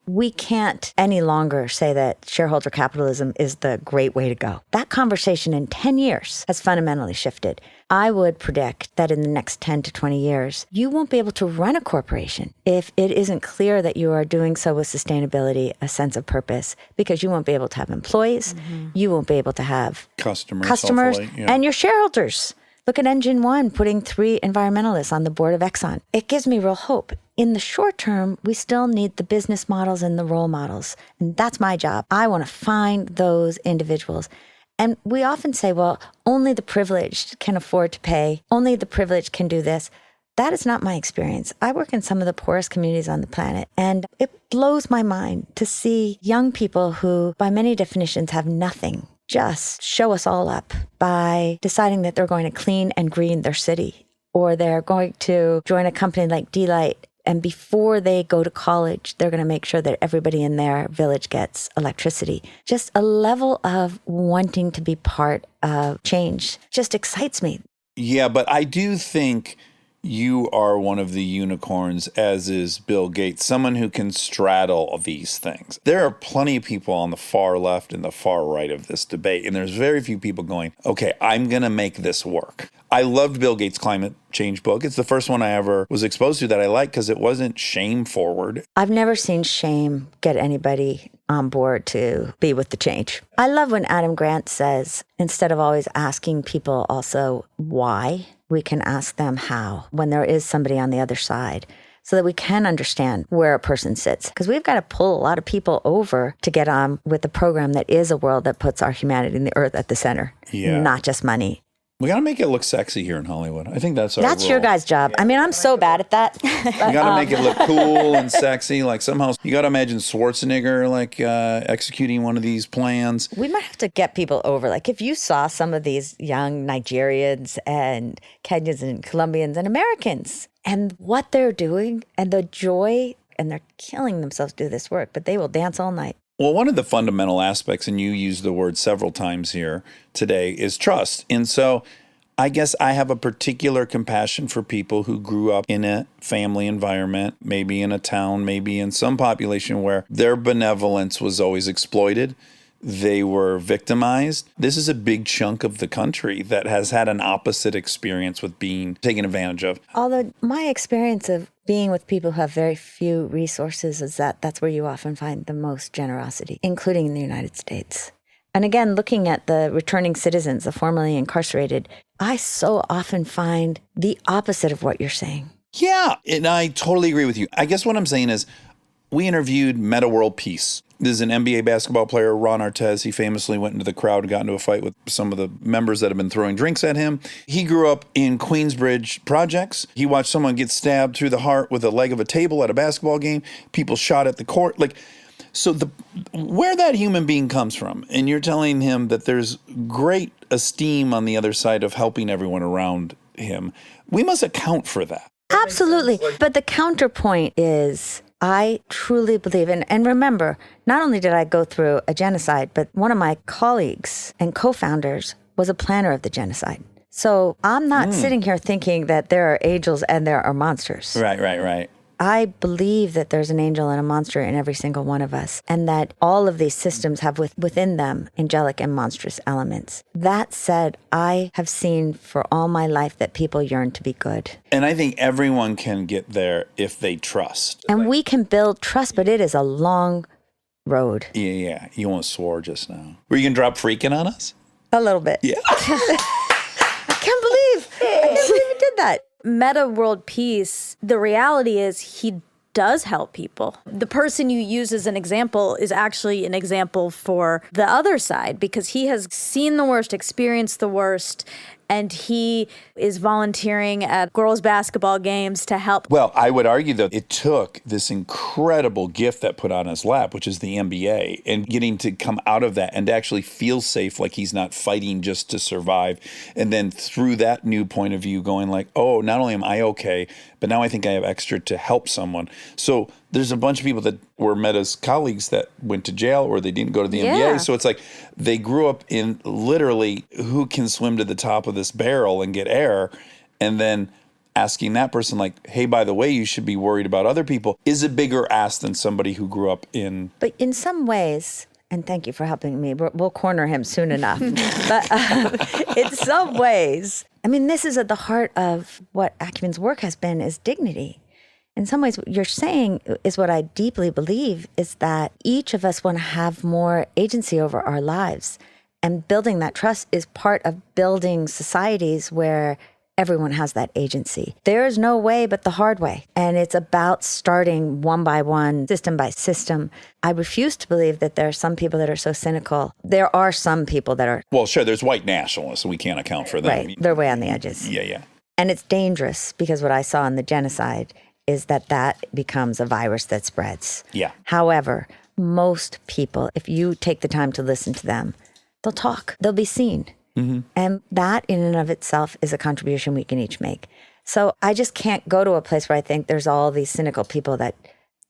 we can't any longer say that shareholder capitalism is the great way to go. That conversation in 10 years has fundamentally shifted. I would predict that in the next 10 to 20 years, you won't be able to run a corporation if it isn't clear that you are doing so with sustainability, a sense of purpose, because you won't be able to have employees. You won't be able to have customers and your shareholders. Look at Engine One putting 3 environmentalists on the board of Exxon. It gives me real hope. In the short term, we still need the business models and the role models. And that's my job. I want to find those individuals. And we often say, well, only the privileged can afford to pay. Only the privileged can do this. That is not my experience. I work in some of the poorest communities on the planet, and it blows my mind to see young people who, by many definitions, have nothing just show us all up by deciding that they're going to clean and green their city, or they're going to join a company like D-Light. And before they go to college, they're going to make sure that everybody in their village gets electricity. Just a level of wanting to be part of change just excites me. Yeah, but I do think you are one of the unicorns, as is Bill Gates, someone who can straddle these things. There are plenty of people on the far left and the far right of this debate, and there's very few people going, okay, I'm going to make this work. I loved Bill Gates' climate change book. It's the first one I ever was exposed to that I liked because it wasn't shame forward. I've never seen shame get anybody on board to be with the change. I love when Adam Grant says, instead of always asking people also why, we can ask them how when there is somebody on the other side. so that we can understand where a person sits. Because we've got to pull a lot of people over to get on with the program that is a world that puts our humanity and the earth at the center, not just money. We got to make it look sexy here in Hollywood. I think that's our That's role. your guys' job. I mean, I'm so bad at that. You got to make it look cool and sexy. Like somehow, you got to imagine Schwarzenegger like executing one of these plans. We might have to get people over. Like if you saw some of these young Nigerians and Kenyans and Colombians and Americans and what they're doing and the joy, and they're killing themselves to do this work, but they will dance all night. Well, one of the fundamental aspects, and you used the word several times here today, is trust. And so I guess I have a particular compassion for people who grew up in a family environment, maybe in a town, maybe in some population where their benevolence was always exploited. They were victimized. This is a big chunk of the country that has had an opposite experience with being taken advantage of. Although my experience of being with people who have very few resources is that that's where you often find the most generosity, including in the United States. And again, looking at the returning citizens, the formerly incarcerated, I so often find the opposite of what you're saying. Yeah, and I totally agree with you. I guess what I'm saying is we interviewed Meta World Peace. This is an NBA basketball player, Ron Artest. He famously went into the crowd and got into a fight with some of the members that have been throwing drinks at him. He grew up in Queensbridge projects. He watched someone get stabbed through the heart with a leg of a table at a basketball game. People shot at the court. So where that human being comes from, and you're telling him that there's great esteem on the other side of helping everyone around him, we must account for that. Absolutely. But the counterpoint is, I truly believe, and remember, not only did I go through a genocide, but one of my colleagues and co-founders was a planner of the genocide. So I'm not sitting here thinking that there are angels and there are monsters. Right. I believe that there's an angel and a monster in every single one of us, and that all of these systems have within them angelic and monstrous elements. That said, I have seen for all my life that people yearn to be good. And I think everyone can get there if they trust. And we can build trust, but it is a long road. Yeah. You almost swore just now. Were you going to drop freaking on us? A little bit. Yeah. I can't believe you did that. Meta World Peace, the reality is he does help people. The person you use as an example is actually an example for the other side, because he has seen the worst, experienced the worst, and he is volunteering at girls' basketball games to help. Well, I would argue that it took this incredible gift that put on his lap, which is the NBA, and getting to come out of that and to actually feel safe, like he's not fighting just to survive. And then through that new point of view, going like, oh, not only am I okay, but now I think I have extra to help someone. So there's a bunch of people that were Meta's colleagues that went to jail or they didn't go to the NBA. So it's like they grew up in literally who can swim to the top of this barrel and get air, and then asking that person like, hey, by the way, you should be worried about other people is a bigger ask than somebody who grew up in. But in some ways, and thank you for helping me, we'll corner him soon enough. But in some ways, I mean, this is at the heart of what Acumen's work has been, is dignity. In some ways, what you're saying is what I deeply believe, is that each of us want to have more agency over our lives. And building that trust is part of building societies where everyone has that agency. There is no way but the hard way. And it's about starting one by one, system by system. I refuse to believe that there are some people that are so cynical. There are some people that are... Well, sure, there's white nationalists, and we can't account for them. Right, they're way on the edges. Yeah. And it's dangerous, because what I saw in the genocide is that becomes a virus that spreads. Yeah. However, most people, if you take the time to listen to them, they'll talk, they'll be seen. Mm-hmm. And that in and of itself is a contribution we can each make. So I just can't go to a place where I think there's all these cynical people that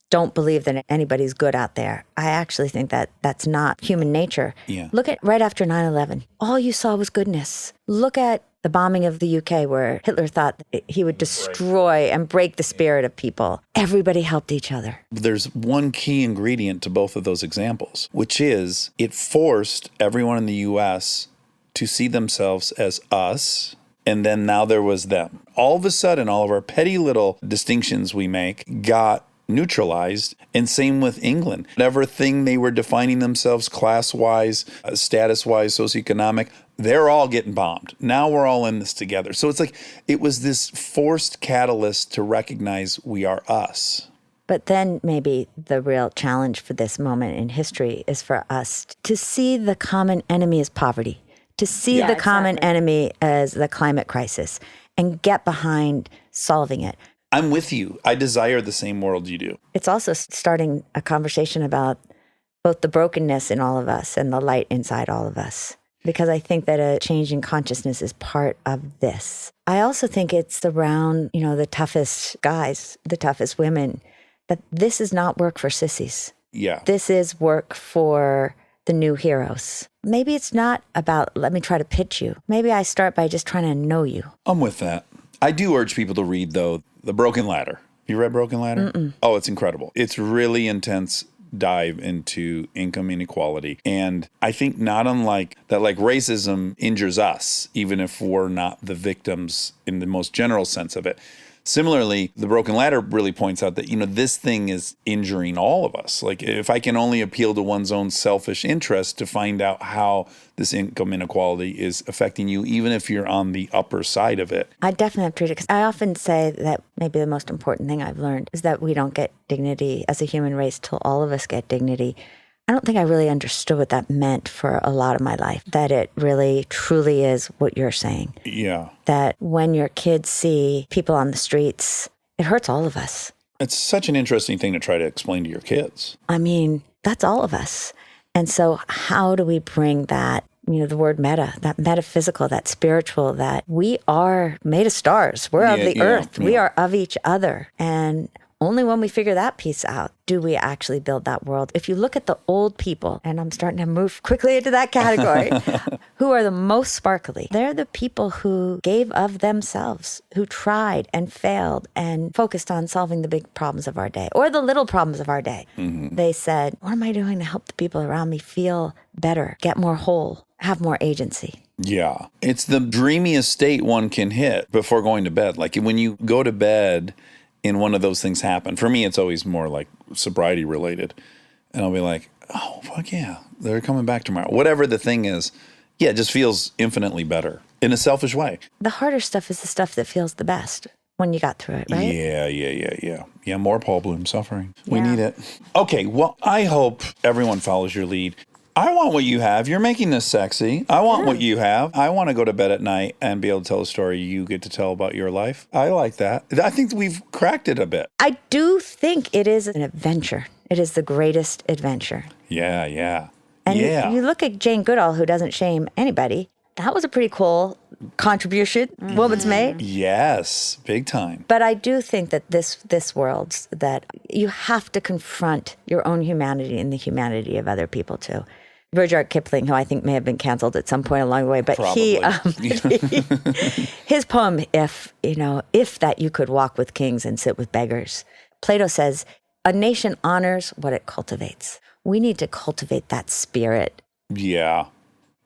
don't believe that anybody's good out there. I actually think that that's not human nature. Yeah. Look at right after 9/11. All you saw was goodness. Look at the bombing of the UK, where Hitler thought he would destroy and break the spirit of people. Everybody helped each other. There's one key ingredient to both of those examples, which is it forced everyone in the U.S. to see themselves as us, and then now there was them. All of a sudden, all of our petty little distinctions we make got neutralized. And same with England. Whatever thing they were defining themselves class-wise, status-wise, socioeconomic, they're all getting bombed. Now we're all in this together. So it's like it was this forced catalyst to recognize we are us. But then maybe the real challenge for this moment in history is for us to see the common enemy as poverty, to see the common enemy as the climate crisis, and get behind solving it. I'm with you. I desire the same world you do. It's also starting a conversation about both the brokenness in all of us and the light inside all of us. Because I think that a change in consciousness is part of this. I also think it's around, the toughest guys, the toughest women, that this is not work for sissies. Yeah. This is work for the new heroes. Maybe it's not about, let me try to pitch you. Maybe I start by just trying to know you. I'm with that. I do urge people to read, though, The Broken Ladder. You read Broken Ladder? Mm-mm. Oh, it's incredible. It's really intense dive into income inequality. And I think not unlike that, like racism injures us, even if we're not the victims in the most general sense of it. Similarly, The Broken Ladder really points out that, this thing is injuring all of us. Like if I can only appeal to one's own selfish interest to find out how this income inequality is affecting you, even if you're on the upper side of it. I definitely have treated it, because I often say that maybe the most important thing I've learned is that we don't get dignity as a human race till all of us get dignity. I don't think I really understood what that meant for a lot of my life, that it really, truly is what you're saying. Yeah. That when your kids see people on the streets, it hurts all of us. It's such an interesting thing to try to explain to your kids. I mean, that's all of us. And so how do we bring that, the word meta, that metaphysical, that spiritual, that we are made of stars. We're of the earth. We are of each other. And only when we figure that piece out do we actually build that world. If you look at the old people, and I'm starting to move quickly into that category, who are the most sparkly, they're the people who gave of themselves, who tried and failed and focused on solving the big problems of our day or the little problems of our day. Mm-hmm. They said, what am I doing to help the people around me feel better, get more whole, have more agency? Yeah. It's the dreamiest state one can hit before going to bed. Like when you go to bed, and one of those things happen. For me, it's always more like sobriety related. And I'll be like, oh, fuck yeah, they're coming back tomorrow. Whatever the thing is, it just feels infinitely better in a selfish way. The harder stuff is the stuff that feels the best when you got through it, right? Yeah. Yeah, more Paul Bloom suffering. We Yeah. need it. Okay, well, I hope everyone follows your lead. I want what you have. You're making this sexy. I want what you have. I want to go to bed at night and be able to tell a story you get to tell about your life. I like that. I think we've cracked it a bit. I do think it is an adventure. It is the greatest adventure. Yeah. And yeah. you look at Jane Goodall, who doesn't shame anybody. That was a pretty cool contribution woman's made. Yes, big time. But I do think that this world, that you have to confront your own humanity and the humanity of other people too. Rudyard Kipling, who I think may have been canceled at some point along the way, but his poem, if that you could walk with kings and sit with beggars, Plato says, a nation honors what it cultivates. We need to cultivate that spirit. Yeah.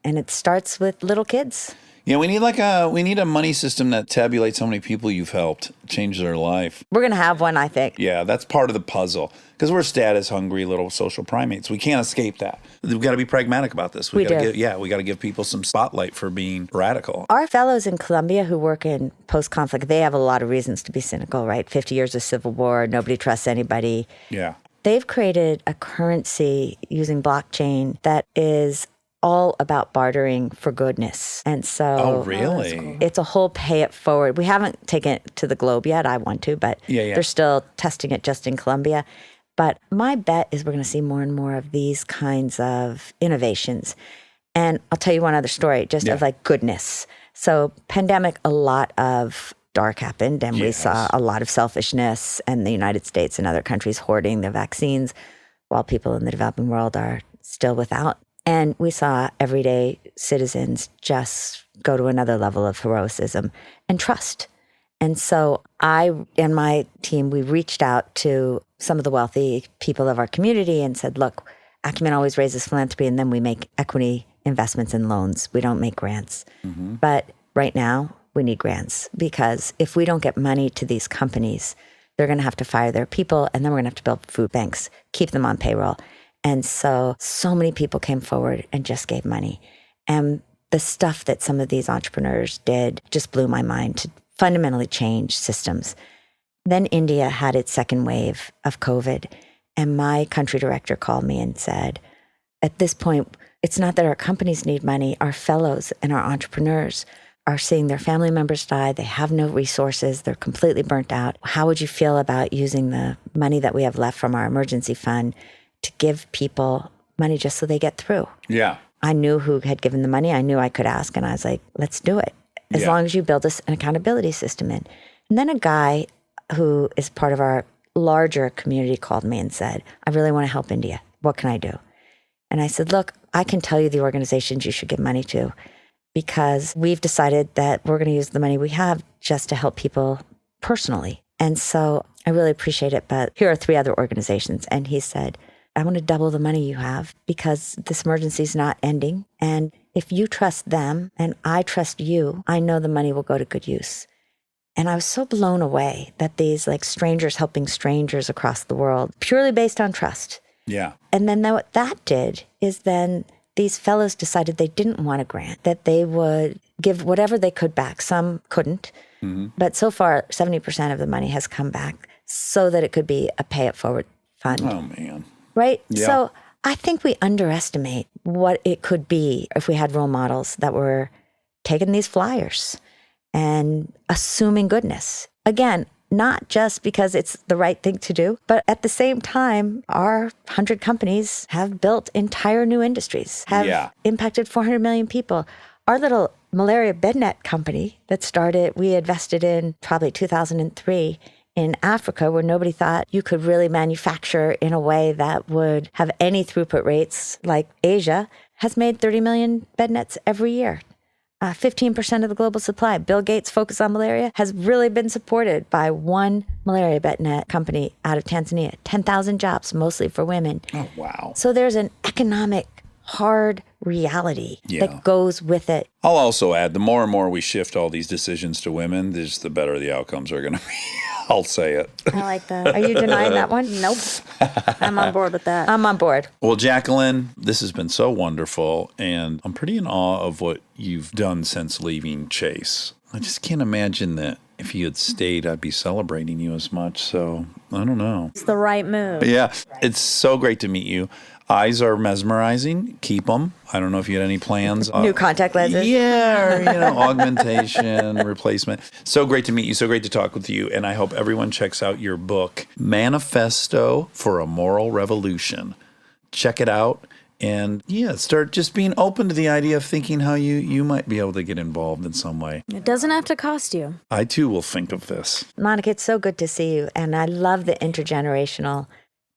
And it starts with little kids. Yeah, we need a money system that tabulates how many people you've helped change their life. We're going to have one, I think. Yeah, that's part of the puzzle. Because we're status-hungry little social primates. We can't escape that. We've got to be pragmatic about this. We got to give people some spotlight for being radical. Our fellows in Colombia who work in post-conflict, they have a lot of reasons to be cynical, right? 50 years of civil war, nobody trusts anybody. Yeah. They've created a currency using blockchain that is all about bartering for goodness. And so Oh, really? Cool. It's a whole pay it forward. We haven't taken it to the globe yet. I want to, but they're still testing it just in Colombia. But my bet is we're going to see more and more of these kinds of innovations. And I'll tell you one other story just of like goodness. So pandemic, a lot of dark happened and we saw a lot of selfishness and the United States and other countries hoarding the vaccines while people in the developing world are still without. And we saw everyday citizens just go to another level of heroism and trust. And so I and my team, we reached out to some of the wealthy people of our community and said, look, Acumen always raises philanthropy and then we make equity investments and loans. We don't make grants. But right now we need grants because if we don't get money to these companies they're going to have to fire their people, and then we're going to have to build food banks, keep them on payroll. And so many people came forward and just gave money. And the stuff that some of these entrepreneurs did just blew my mind to fundamentally change systems. Then India had its second wave of COVID, and my country director called me and said, at this point, it's not that our companies need money, our fellows and our entrepreneurs are seeing their family members die. They have no resources. They're completely burnt out. How would you feel about using the money that we have left from our emergency fund to give people money just so they get through? Yeah. I knew who had given the money. I knew I could ask. And I was like, let's do it. As long as you build an accountability system in. And then a guy who is part of our larger community called me and said, I really want to help India. What can I do? And I said, look, I can tell you the organizations you should give money to, because we've decided that we're going to use the money we have just to help people personally. And so I really appreciate it, but here are 3 other organizations. And he said, I want to double the money you have because this emergency is not ending. And if you trust them and I trust you, I know the money will go to good use. And I was so blown away that these like strangers helping strangers across the world, purely based on trust. Yeah. And then what that did is then these fellows decided they didn't want a grant, that they would give whatever they could back. Some couldn't, but so far 70% of the money has come back so that it could be a pay it forward fund. Oh, man. Right? Yeah. So I think we underestimate what it could be if we had role models that were taking these flyers and assuming goodness. Again, not just because it's the right thing to do, but at the same time, our 100 companies have built entire new industries, have impacted 400 million people. Our little malaria bed net company that started, we invested in probably 2003 in Africa, where nobody thought you could really manufacture in a way that would have any throughput rates like Asia, has made 30 million bed nets every year. 15% of the global supply. Bill Gates' focus on malaria has really been supported by one malaria bed net company out of Tanzania. 10,000 jobs, mostly for women. Oh, wow. So there's an economic hard reality that goes with it. I'll also add, the more and more we shift all these decisions to women, the better the outcomes are going to be. I'll say it. I like that. Are you denying that one? Nope. I'm on board with that. I'm on board. Well, Jacqueline, this has been so wonderful, and I'm pretty in awe of what you've done since leaving Chase. I just can't imagine that if you had stayed, I'd be celebrating you as much. So I don't know. It's the right move. Yeah, it's so great to meet you. Eyes are mesmerizing. Keep them. I don't know if you had any plans. New contact lenses. Yeah, or, augmentation, replacement. So great to meet you. So great to talk with you. And I hope everyone checks out your book, Manifesto for a Moral Revolution. Check it out. And start just being open to the idea of thinking how you might be able to get involved in some way. It doesn't have to cost you. I too will think of this. Monica, it's so good to see you. And I love the intergenerational.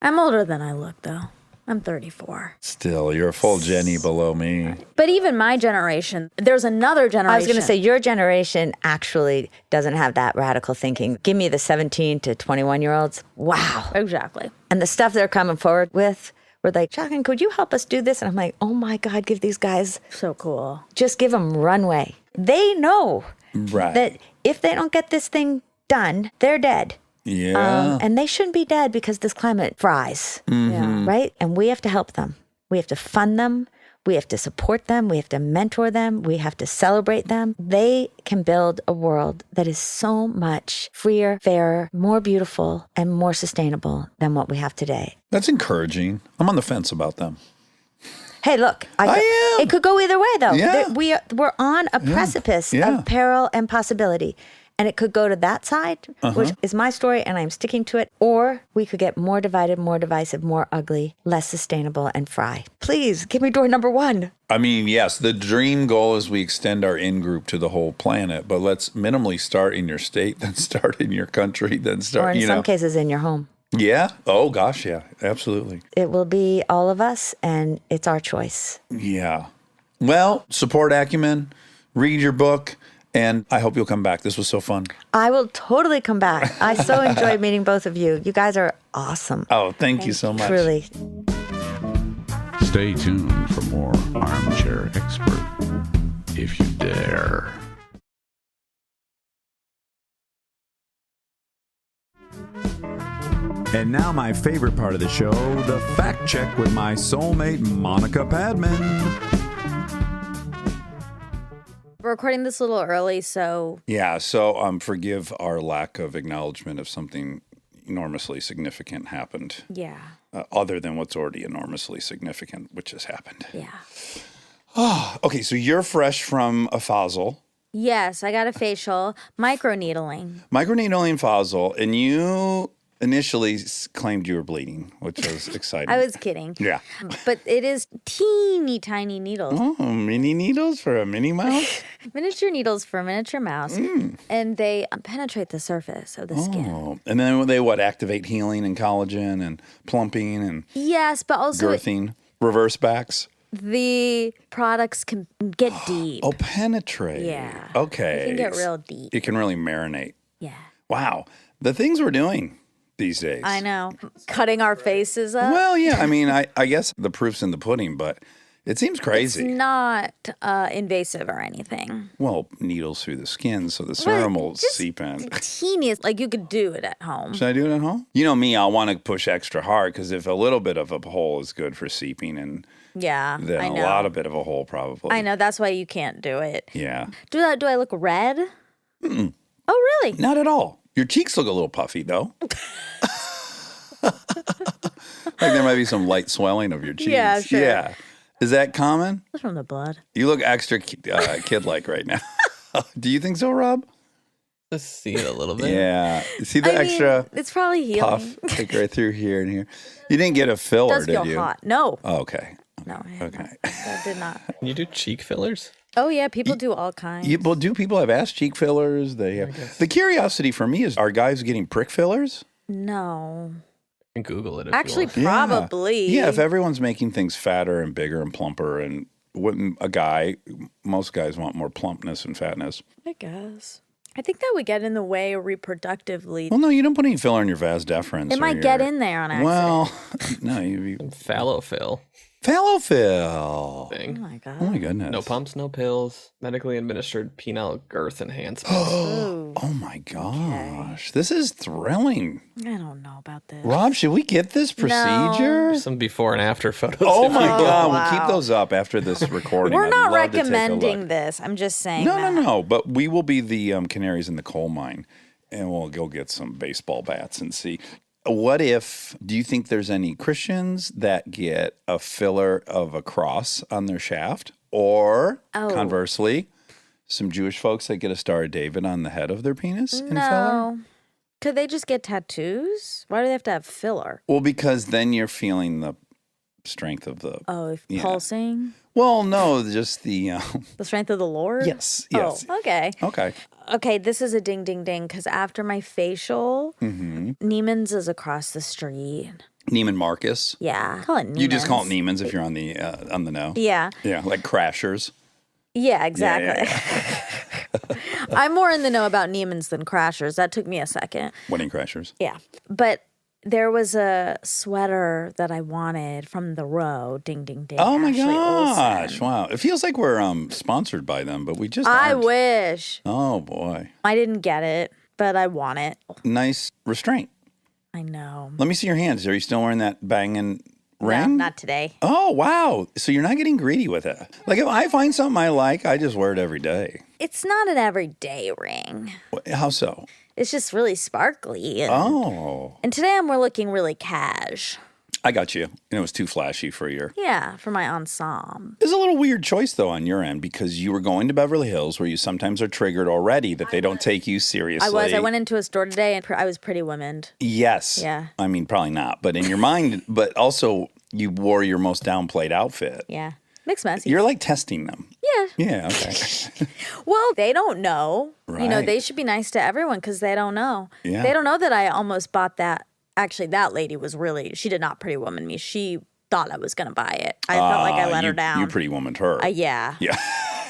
I'm older than I look, though. I'm 34. Still, you're a full Jenny below me. But even my generation, there's another generation. I was going to say, your generation actually doesn't have that radical thinking. Give me the 17 to 21-year-olds. Wow. Exactly. And the stuff they're coming forward with, we're like, Jacqueline, could you help us do this? And I'm like, oh my God, give these guys, So cool. just give them runway. They know that if they don't get this thing done, they're dead. Yeah. And they shouldn't be dead because this climate fries, right? And we have to help them. We have to fund them. We have to support them. We have to mentor them. We have to celebrate them. They can build a world that is so much freer, fairer, more beautiful, and more sustainable than what we have today. That's encouraging. I'm on the fence about them. Hey, look, I am. It could go either way, though. Yeah. We're on a precipice of peril and possibility. And it could go to that side, which is my story, and I'm sticking to it. Or we could get more divided, more divisive, more ugly, less sustainable, and fry. Please, give me door number 1. I mean, yes, the dream goal is we extend our in-group to the whole planet, but let's minimally start in your state, then start in your country, then start, Or in some cases, in your home. Yeah. Oh, gosh, yeah, absolutely. It will be all of us, and it's our choice. Yeah. Well, support Acumen, read your book, and I hope you'll come back. This was so fun. I will totally come back. I so enjoyed meeting both of you. You guys are awesome. Oh, thank you so much. Truly. Stay tuned for more Armchair Expert, if you dare. And now my favorite part of the show, the fact check with my soulmate, Monica Padman. We're recording this a little early, so... Yeah, so forgive our lack of acknowledgement if something enormously significant happened. Yeah. Other than what's already enormously significant, which has happened. Yeah. Oh, okay, so you're fresh from a Faisal. Yes, I got a facial. Microneedling. Microneedling Faisal, and you initially claimed you were bleeding, which was exciting. I was kidding. Yeah. But it is teeny tiny needles. Oh, mini needles for a mini mouse? Miniature needles for a miniature mouse. And they penetrate the surface of the skin. Oh, and then they activate healing and collagen and plumping and Yes, but also girthing, reverse backs. the products can get deep. Oh, penetrate. Yeah. Okay. It can get real deep. It can really marinate. Yeah. Wow. The things we're doing these days. I know. Cutting our faces up. Well, yeah. I mean, I guess the proof's in the pudding, but it seems crazy. It's not invasive or anything. Well, needles through the skin so the serum will seep in. Teeniest, like you could do it at home. Should I do it at home? You know me, I want to push extra hard because if a little bit of a hole is good for seeping, and Yeah, then I a know. lot of bit of a hole probably. I know. That's why you can't do it. Yeah. Do I look red? Mm-mm. Oh, really? Not at all. Your cheeks look a little puffy, though. Like there might be some light swelling of your cheeks. Yeah, sure. Yeah. Is that common? It's from the blood. You look extra kid-like right now. Do you think so, Rob? Let's see it a little bit. Yeah. See the extra It's probably healing. puff like right through here and here. You didn't get a It filler, does did feel you? hot. No. Oh, okay. No. I had Okay. not. I did not. Can you do cheek fillers? Oh, yeah. People do all kinds. Well, do people have ass cheek fillers? They have. The curiosity for me is, are guys getting prick fillers? No. You can Google it if Actually, you want. probably. Yeah, if everyone's making things fatter and bigger and plumper, and wouldn't most guys want more plumpness and fatness. I guess. I think that would get in the way reproductively. Well, no, you don't put any filler in your vas deferens. It might get in there on accident. Well, no, you Phallofill Fallofill. thing. Oh, my God. Oh my goodness. No pumps, no pills. Medically administered penile girth enhancement. Ooh, Oh my gosh, this is thrilling. I don't know about this. Rob, should we get this procedure? Some before and after photos. Oh if my you- God, wow. we'll keep those up after this recording. We're I'd not love to take a recommending look. this. I'm just saying No, that. no. But we will be the canaries in the coal mine, and we'll go get some baseball bats and see. What if, do you think there's any Christians that get a filler of a cross on their shaft? Or conversely, some Jewish folks that get a Star of David on the head of their penis in filler? No. Could they just get tattoos? Why do they have to have filler? Well, because then you're feeling the strength of the. Oh, Yeah. pulsing? Well, no, just the. The strength of the Lord? Yes. Oh, okay. Okay. Okay, this is a ding, ding, ding, because after my facial, Neiman's is across the street. Neiman Marcus. Yeah. Call it Neiman's. You just call it Neiman's if you're on the know. Yeah. Yeah, like Crashers. Yeah, exactly. Yeah. I'm more in the know about Neiman's than Crashers. That took me a second. Wedding Crashers. Yeah. But there was a sweater that I wanted from the row. Ding, ding, ding. Oh my Ashley gosh! Olsen. Wow, it feels like we're sponsored by them, but we just I aren't. wish. Oh boy, I didn't get it, but I want it. nice restraint. I know. Let me see your hands. Are you still wearing that banging No, ring? not today. Oh wow! So you're not getting greedy with it. Like if I find something I like, I just wear it every day. It's not an everyday ring. How so? It's just really sparkly. And, Oh, and today we're looking really cash. I got you. And it was too flashy for your. Yeah, for my ensemble. It's a little weird choice though on your end because you were going to Beverly Hills where you sometimes are triggered already that they don't take you seriously. I was. I went into a store today and I was Pretty Womaned. Yes. Yeah. I mean, probably not, but in your mind, but also you wore your most downplayed outfit. Yeah. Mixed messy. You're like testing them. Yeah. Yeah, okay. Well, they don't know. You know, Right. they should be nice to everyone because they don't know. Yeah. They don't know that I almost bought that. Actually, that lady was really, she did not Pretty Woman me. She thought I was going to buy it. I felt like I let her down. You pretty womaned her. Yeah. Yeah.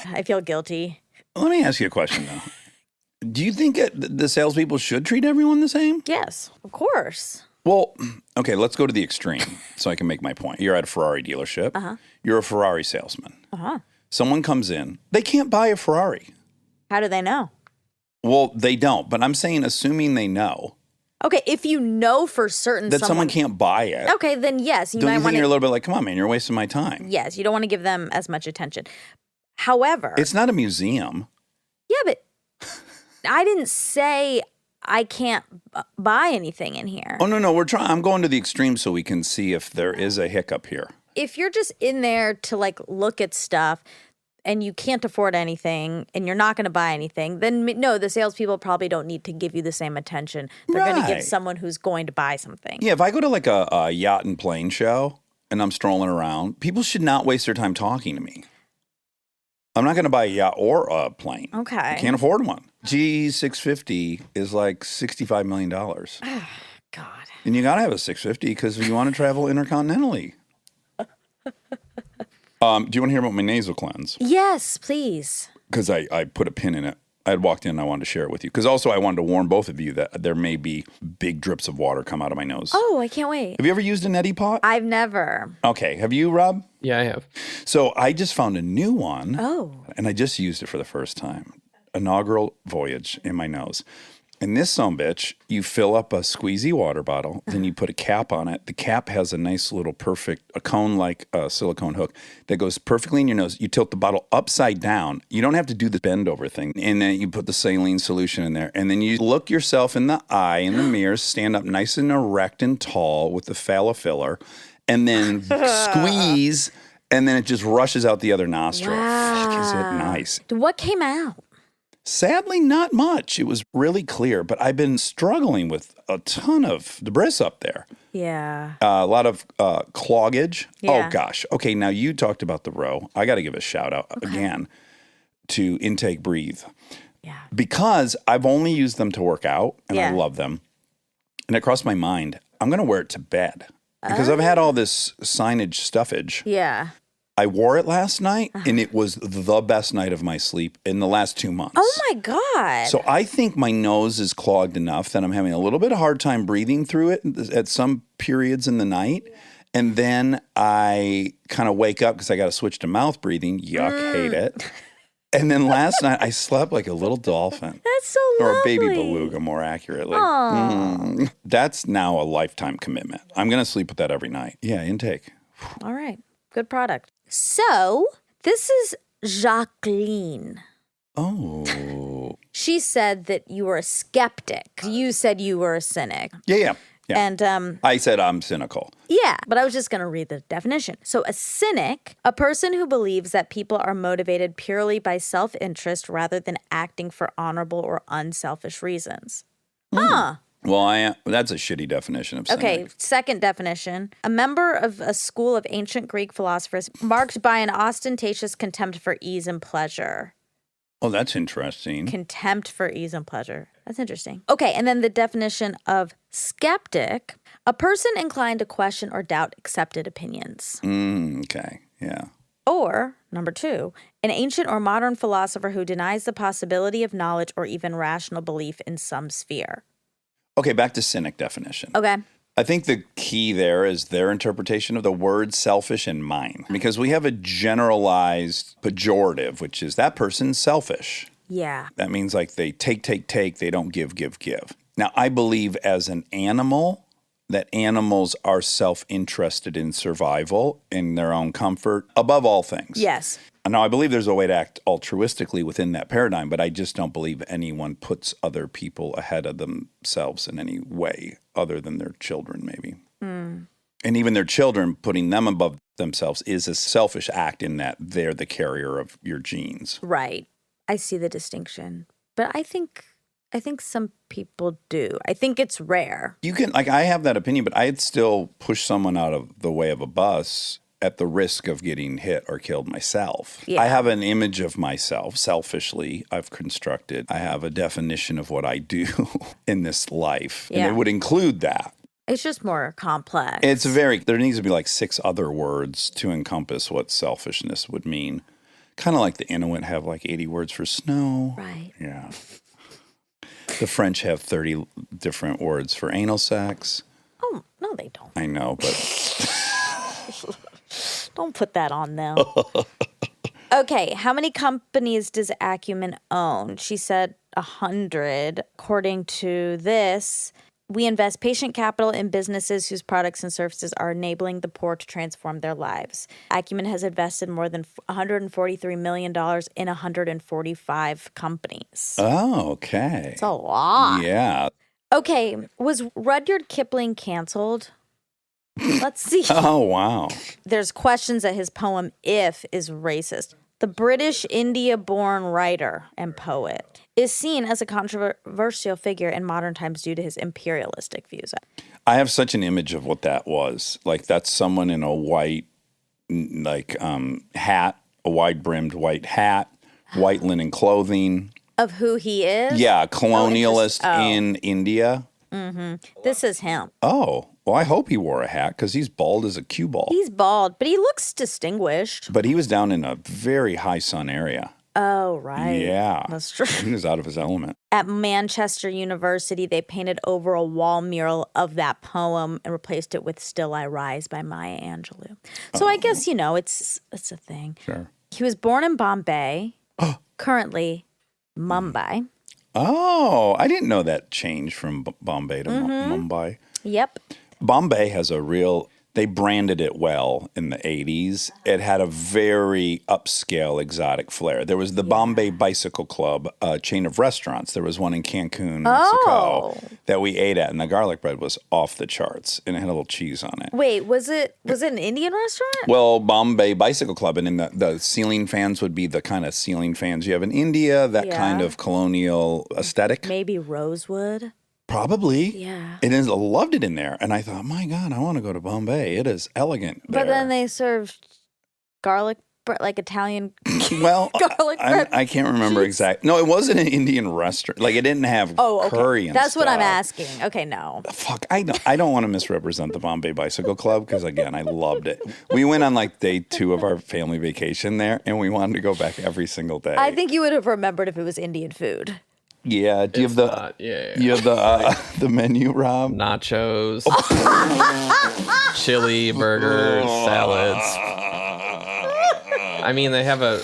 I feel guilty. Let me ask you a question though. Do you think the salespeople should treat everyone the same? Yes, of course. Well, okay, let's go to the extreme so I can make my point. You're at a Ferrari dealership. Uh-huh. You're a Ferrari salesman. Uh-huh. Someone comes in. They can't buy a Ferrari. How do they know? Well, they don't. But I'm saying, assuming they know, Okay, if you know for certain that someone can't buy it. Okay, then yes, you Don't might you think want you're a to. little bit like, come on, man, you're wasting my time? Yes, you don't want to give them as much attention. However, It's not a museum. yeah, but I didn't say I can't buy anything in here. Oh, no, I'm going to the extreme so we can see if there is a hiccup here. If you're just in there to like look at stuff and you can't afford anything and you're not going to buy anything, then no, the salespeople probably don't need to give you the same attention. They're going to give Right. someone who's going to buy something. Yeah, if I go to like a yacht and plane show and I'm strolling around, people should not waste their time talking to me. I'm not going to buy a yacht or a plane. Okay. I can't afford one. G650 is like $65 million. God. And you got to have a 650 because you want to travel intercontinentally. Do you want to hear about my nasal cleanse? Yes, please. Because I put a pin in it. I had walked in and I wanted to share it with you. Because also I wanted to warn both of you that there may be big drips of water come out of my nose. Oh, I can't wait. Have you ever used a neti pot? I've never. Okay. Have you, Rob? Yeah, I have. So I just found a new one. Oh. And I just used it for the first time. Inaugural voyage in my nose. And this sumbitch, you fill up a squeezy water bottle, then you put a cap on it. The cap has a nice little a cone-like silicone hook that goes perfectly in your nose. You tilt the bottle upside down. You don't have to do the bend over thing. And then you put the saline solution in there. And then you look yourself in the eye in the mirror, stand up nice and erect and tall with the phthalo filler, and then squeeze, and then it just rushes out the other nostril. Fuck, is it nice? What came out? Sadly, not much. It was really clear, but I've been struggling with a ton of debris up there. Yeah. A lot of cloggage. Yeah. Oh, gosh. Okay, now you talked about the row. I got to give a shout out again to Intake Breathe. Yeah. Because I've only used them to work out, and I Yeah. love them. And it crossed my mind, I'm going to wear it to bed. Because I've had all this signage stuffage. Yeah. I wore it last night, and it was the best night of my sleep in the last 2 months. Oh my God. So I think my nose is clogged enough that I'm having a little bit of hard time breathing through it at some periods in the night. And then I kind of wake up because I got to switch to mouth breathing. Yuck, hate it. And then last night I slept like a little dolphin. That's so lovely. Or a baby beluga, more accurately. That's now a lifetime commitment. I'm going to sleep with that every night. Yeah, intake. All right. Good product. So this is Jacqueline. Oh. She said that you were a skeptic. You said you were a cynic. Yeah. And I said I'm cynical. yeah, but I was just going to read the definition. So a cynic, a person who believes that people are motivated purely by self-interest rather than acting for honorable or unselfish reasons. Huh. Well, that's a shitty definition of cynic. Okay, second definition. A member of a school of ancient Greek philosophers marked by an ostentatious contempt for ease and pleasure. Oh, that's interesting. Contempt for ease and pleasure. That's interesting. Okay, and then the definition of skeptic, a person inclined to question or doubt accepted opinions. Okay, yeah. Or, number two, an ancient or modern philosopher who denies the possibility of knowledge or even rational belief in some sphere. Okay, back to cynic definition. Okay. I think the key there is their interpretation of the word selfish and mine. Because we have a generalized pejorative, which is that person's selfish. Yeah. That means like they take, they don't give. Now, I believe as an animal, that animals are self-interested in survival, in their own comfort, above all things. Yes. Now, I believe there's a way to act altruistically within that paradigm, but I just don't believe anyone puts other people ahead of themselves in any way other than their children, maybe. And even their children, putting them above themselves is a selfish act in that they're the carrier of your genes. Right. I see the distinction. But I think some people do. I think it's rare. You can, like, I have that opinion, but I'd still push someone out of the way of a bus at the risk of getting hit or killed myself. Yeah. I have an image of myself, selfishly, I've constructed. I have a definition of what I do in this life. Yeah. And it would include that. It's just more complex. There needs to be like 6 other words to encompass what selfishness would mean. Kind of like the Inuit have like 80 words for snow. Right. Yeah. The French have 30 different words for anal sex. Oh, no, they don't. I know, but Don't put that on them. Okay, how many companies does Acumen own? She said 100. According to this, We invest patient capital in businesses whose products and services are enabling the poor to transform their lives. Acumen has invested more than $143 million in 145 companies. Oh, okay. It's a lot. Yeah. Okay, was Rudyard Kipling canceled? Let's see. Oh, wow. There's questions that his poem If is racist. The British India-born writer and poet is seen as a controversial figure in modern times due to his imperialistic views. I have such an image of what that was. Like, that's someone in a white, hat, a wide-brimmed white hat, white linen clothing. Of who he is? Yeah, colonialist Oh. in India. This is him. Oh, well, I hope he wore a hat because he's bald as a cue ball. He's bald, but he looks distinguished. But he was down in a very high sun area. Oh, right. Yeah. That's true. He was out of his element. At Manchester University, they painted over a wall mural of that poem and replaced it with Still I Rise by Maya Angelou. So I guess, it's a thing. Sure. He was born in Bombay, currently Mumbai. Oh, I didn't know that changed from Bombay to Mumbai. Yep. Bombay has they branded it well in the 80s. It had a very upscale, exotic flair. There was the Bombay Bicycle Club, a chain of restaurants. There was one in Cancun, Mexico, that we ate at, and the garlic bread was off the charts, and it had a little cheese on it. Wait, was it an Indian restaurant? Well, Bombay Bicycle Club, and in the ceiling fans would be the kind of ceiling fans you have in India, that kind of colonial aesthetic. Maybe Rosewood. Probably. Yeah. It is. I loved it in there. And I thought, my God, I want to go to Bombay. It is elegant there. But then they served garlic bread, like Italian well, garlic bread. I can't remember exactly. No, it wasn't an Indian restaurant. Like, it didn't have curry and That's stuff. what I'm asking. Okay, no. Fuck, I don't want to misrepresent the Bombay Bicycle Club because, again, I loved it. We went on, day 2 of our family vacation there, and we wanted to go back every single day. I think you would have remembered if it was Indian food. Yeah. Do you have the you have the menu, Rob? Nachos, chili, burgers, salads. I mean, they have a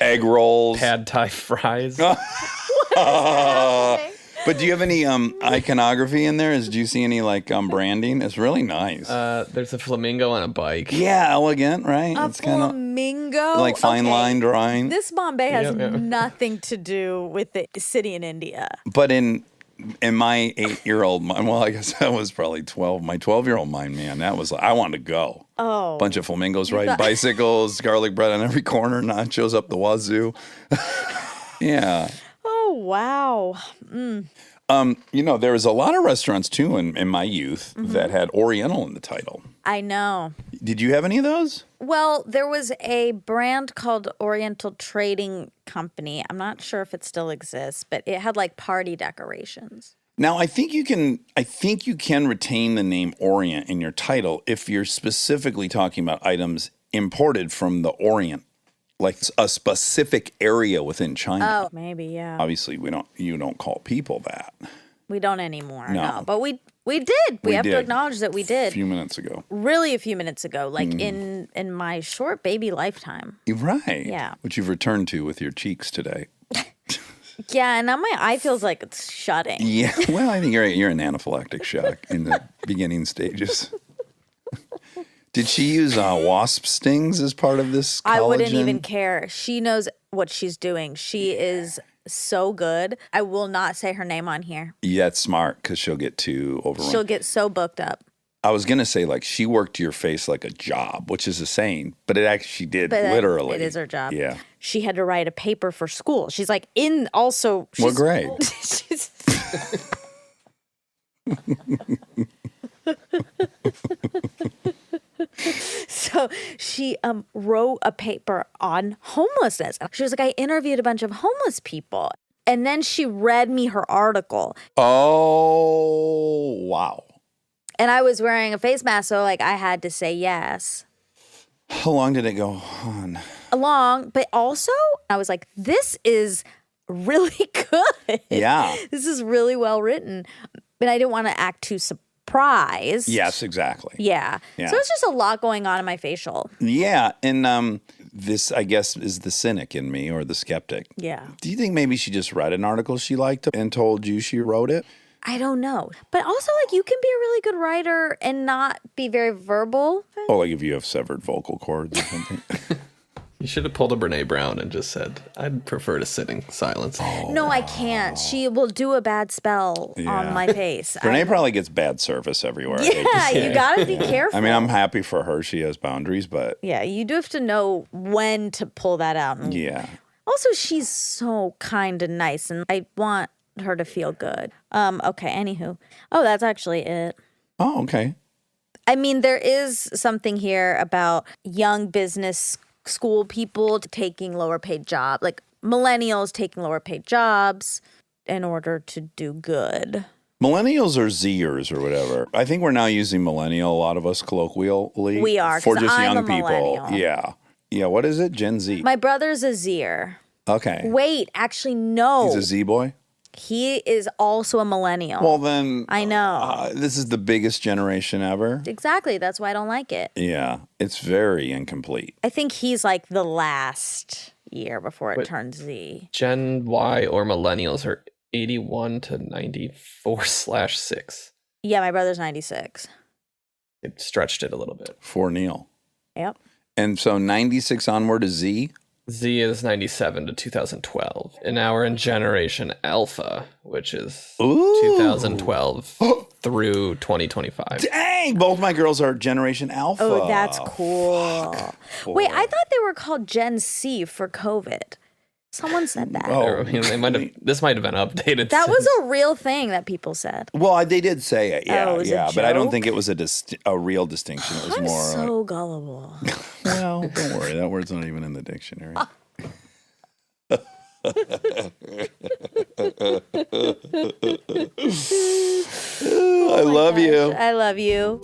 egg rolls, pad thai fries. But do you have any iconography in there? Do you see any branding? It's really nice. There's a flamingo on a bike. Yeah, elegant, right? A It's kind of flamingo? like fine line drawing. This Bombay has Yep. nothing to do with the city in India. But in my 8-year-old mind, well, I guess that was probably 12. My 12-year-old mind, man, that was I wanted to go. Oh. Bunch of flamingos riding bicycles, garlic bread on every corner, nachos up the wazoo. Yeah. Oh, wow. There was a lot of restaurants, too, in my youth that had Oriental in the title. I know. Did you have any of those? Well, there was a brand called Oriental Trading Company. I'm not sure if it still exists, but it had party decorations. Now, I think you can retain the name Orient in your title if you're specifically talking about items imported from the Orient, like a specific area within China. Oh, maybe, yeah. Obviously, you don't call people that. We don't anymore. No. No. But we did. We have did. to acknowledge that we A did. few minutes ago. Really a few minutes ago, in my short baby lifetime. You're right. Yeah. Which you've returned to with your cheeks today. Yeah, and now my eye feels like it's shutting. Yeah. Well, I think you're in anaphylactic shock in the beginning stages. Did she use wasp stings as part of this collagen? I wouldn't even care. She knows what she's doing. She is so good. I will not say her name on here. Yeah, it's smart because she'll get too overrun. She'll get so booked up. I was going to say, she worked your face like a job, which is a saying, but it actually did, But literally. it is her job. Yeah. She had to write a paper for school. She's in also. What grade? She's, so she wrote a paper on homelessness. She was I interviewed a bunch of homeless people. And then she read me her article. Oh, wow. And I was wearing a face mask, so I had to say yes. How long did it go on? Long, but also I was this is really good. Yeah. This is really well written. But I didn't want to act too surprised. Yes, exactly. Yeah. Yeah. So it's just a lot going on in my facial. Yeah, and this, I guess, is the cynic in me or the skeptic. Yeah. Do you think maybe she just read an article she liked and told you she wrote it? I don't know. But also, like, you can be a really good writer and not be very verbal. Oh, like if you have severed vocal cords or something. You should have pulled a Brene Brown and just said, I'd prefer to sit in silence. No, I can't. She will do a bad spell on my face. Renee probably gets bad service everywhere. Yeah, you got to be careful. I mean, I'm happy for her. She has boundaries, but Yeah, you do have to know when to pull that out. And yeah. also, she's so kind and nice, and I want her to feel good. Okay, anywho. Oh, that's actually it. Oh, okay. I mean, there is something here about young business school people taking lower paid jobs, like millennials taking lower paid jobs in order to do good. Millennials or Zers or whatever. I think we're now using millennial, a lot of us colloquially. We are, for 'cause just I'm young a people. millennial. Yeah. Yeah, what is it? Gen Z. My brother's a Zer. Okay. Wait, actually, no. He's a Z boy? He is also a millennial. Well, then. I know. This is the biggest generation ever. Exactly. That's why I don't like it. Yeah. It's very incomplete. I think he's like the last year before it Wait. turns Z. Gen Y or millennials are 81 to 94/6. Yeah, my brother's 96. It stretched it a little bit. For Neil. Yep. And so 96 onward is Z? Z is 97 to 2012. And now we're in Generation Alpha, which is Ooh. 2012 through 2025. Dang! Both my girls are Generation Alpha. Oh, that's cool. Wait, I thought they were called Gen C for COVID. Someone said that. Oh. I mean, this might have been updated. That was since. a real thing that people said. Well, they did say it. Yeah, Oh, it was a yeah. But I don't joke? think it was a real distinction. It was I'm more so gullible. well, don't worry. That word's not even in the dictionary. I love you. I love you.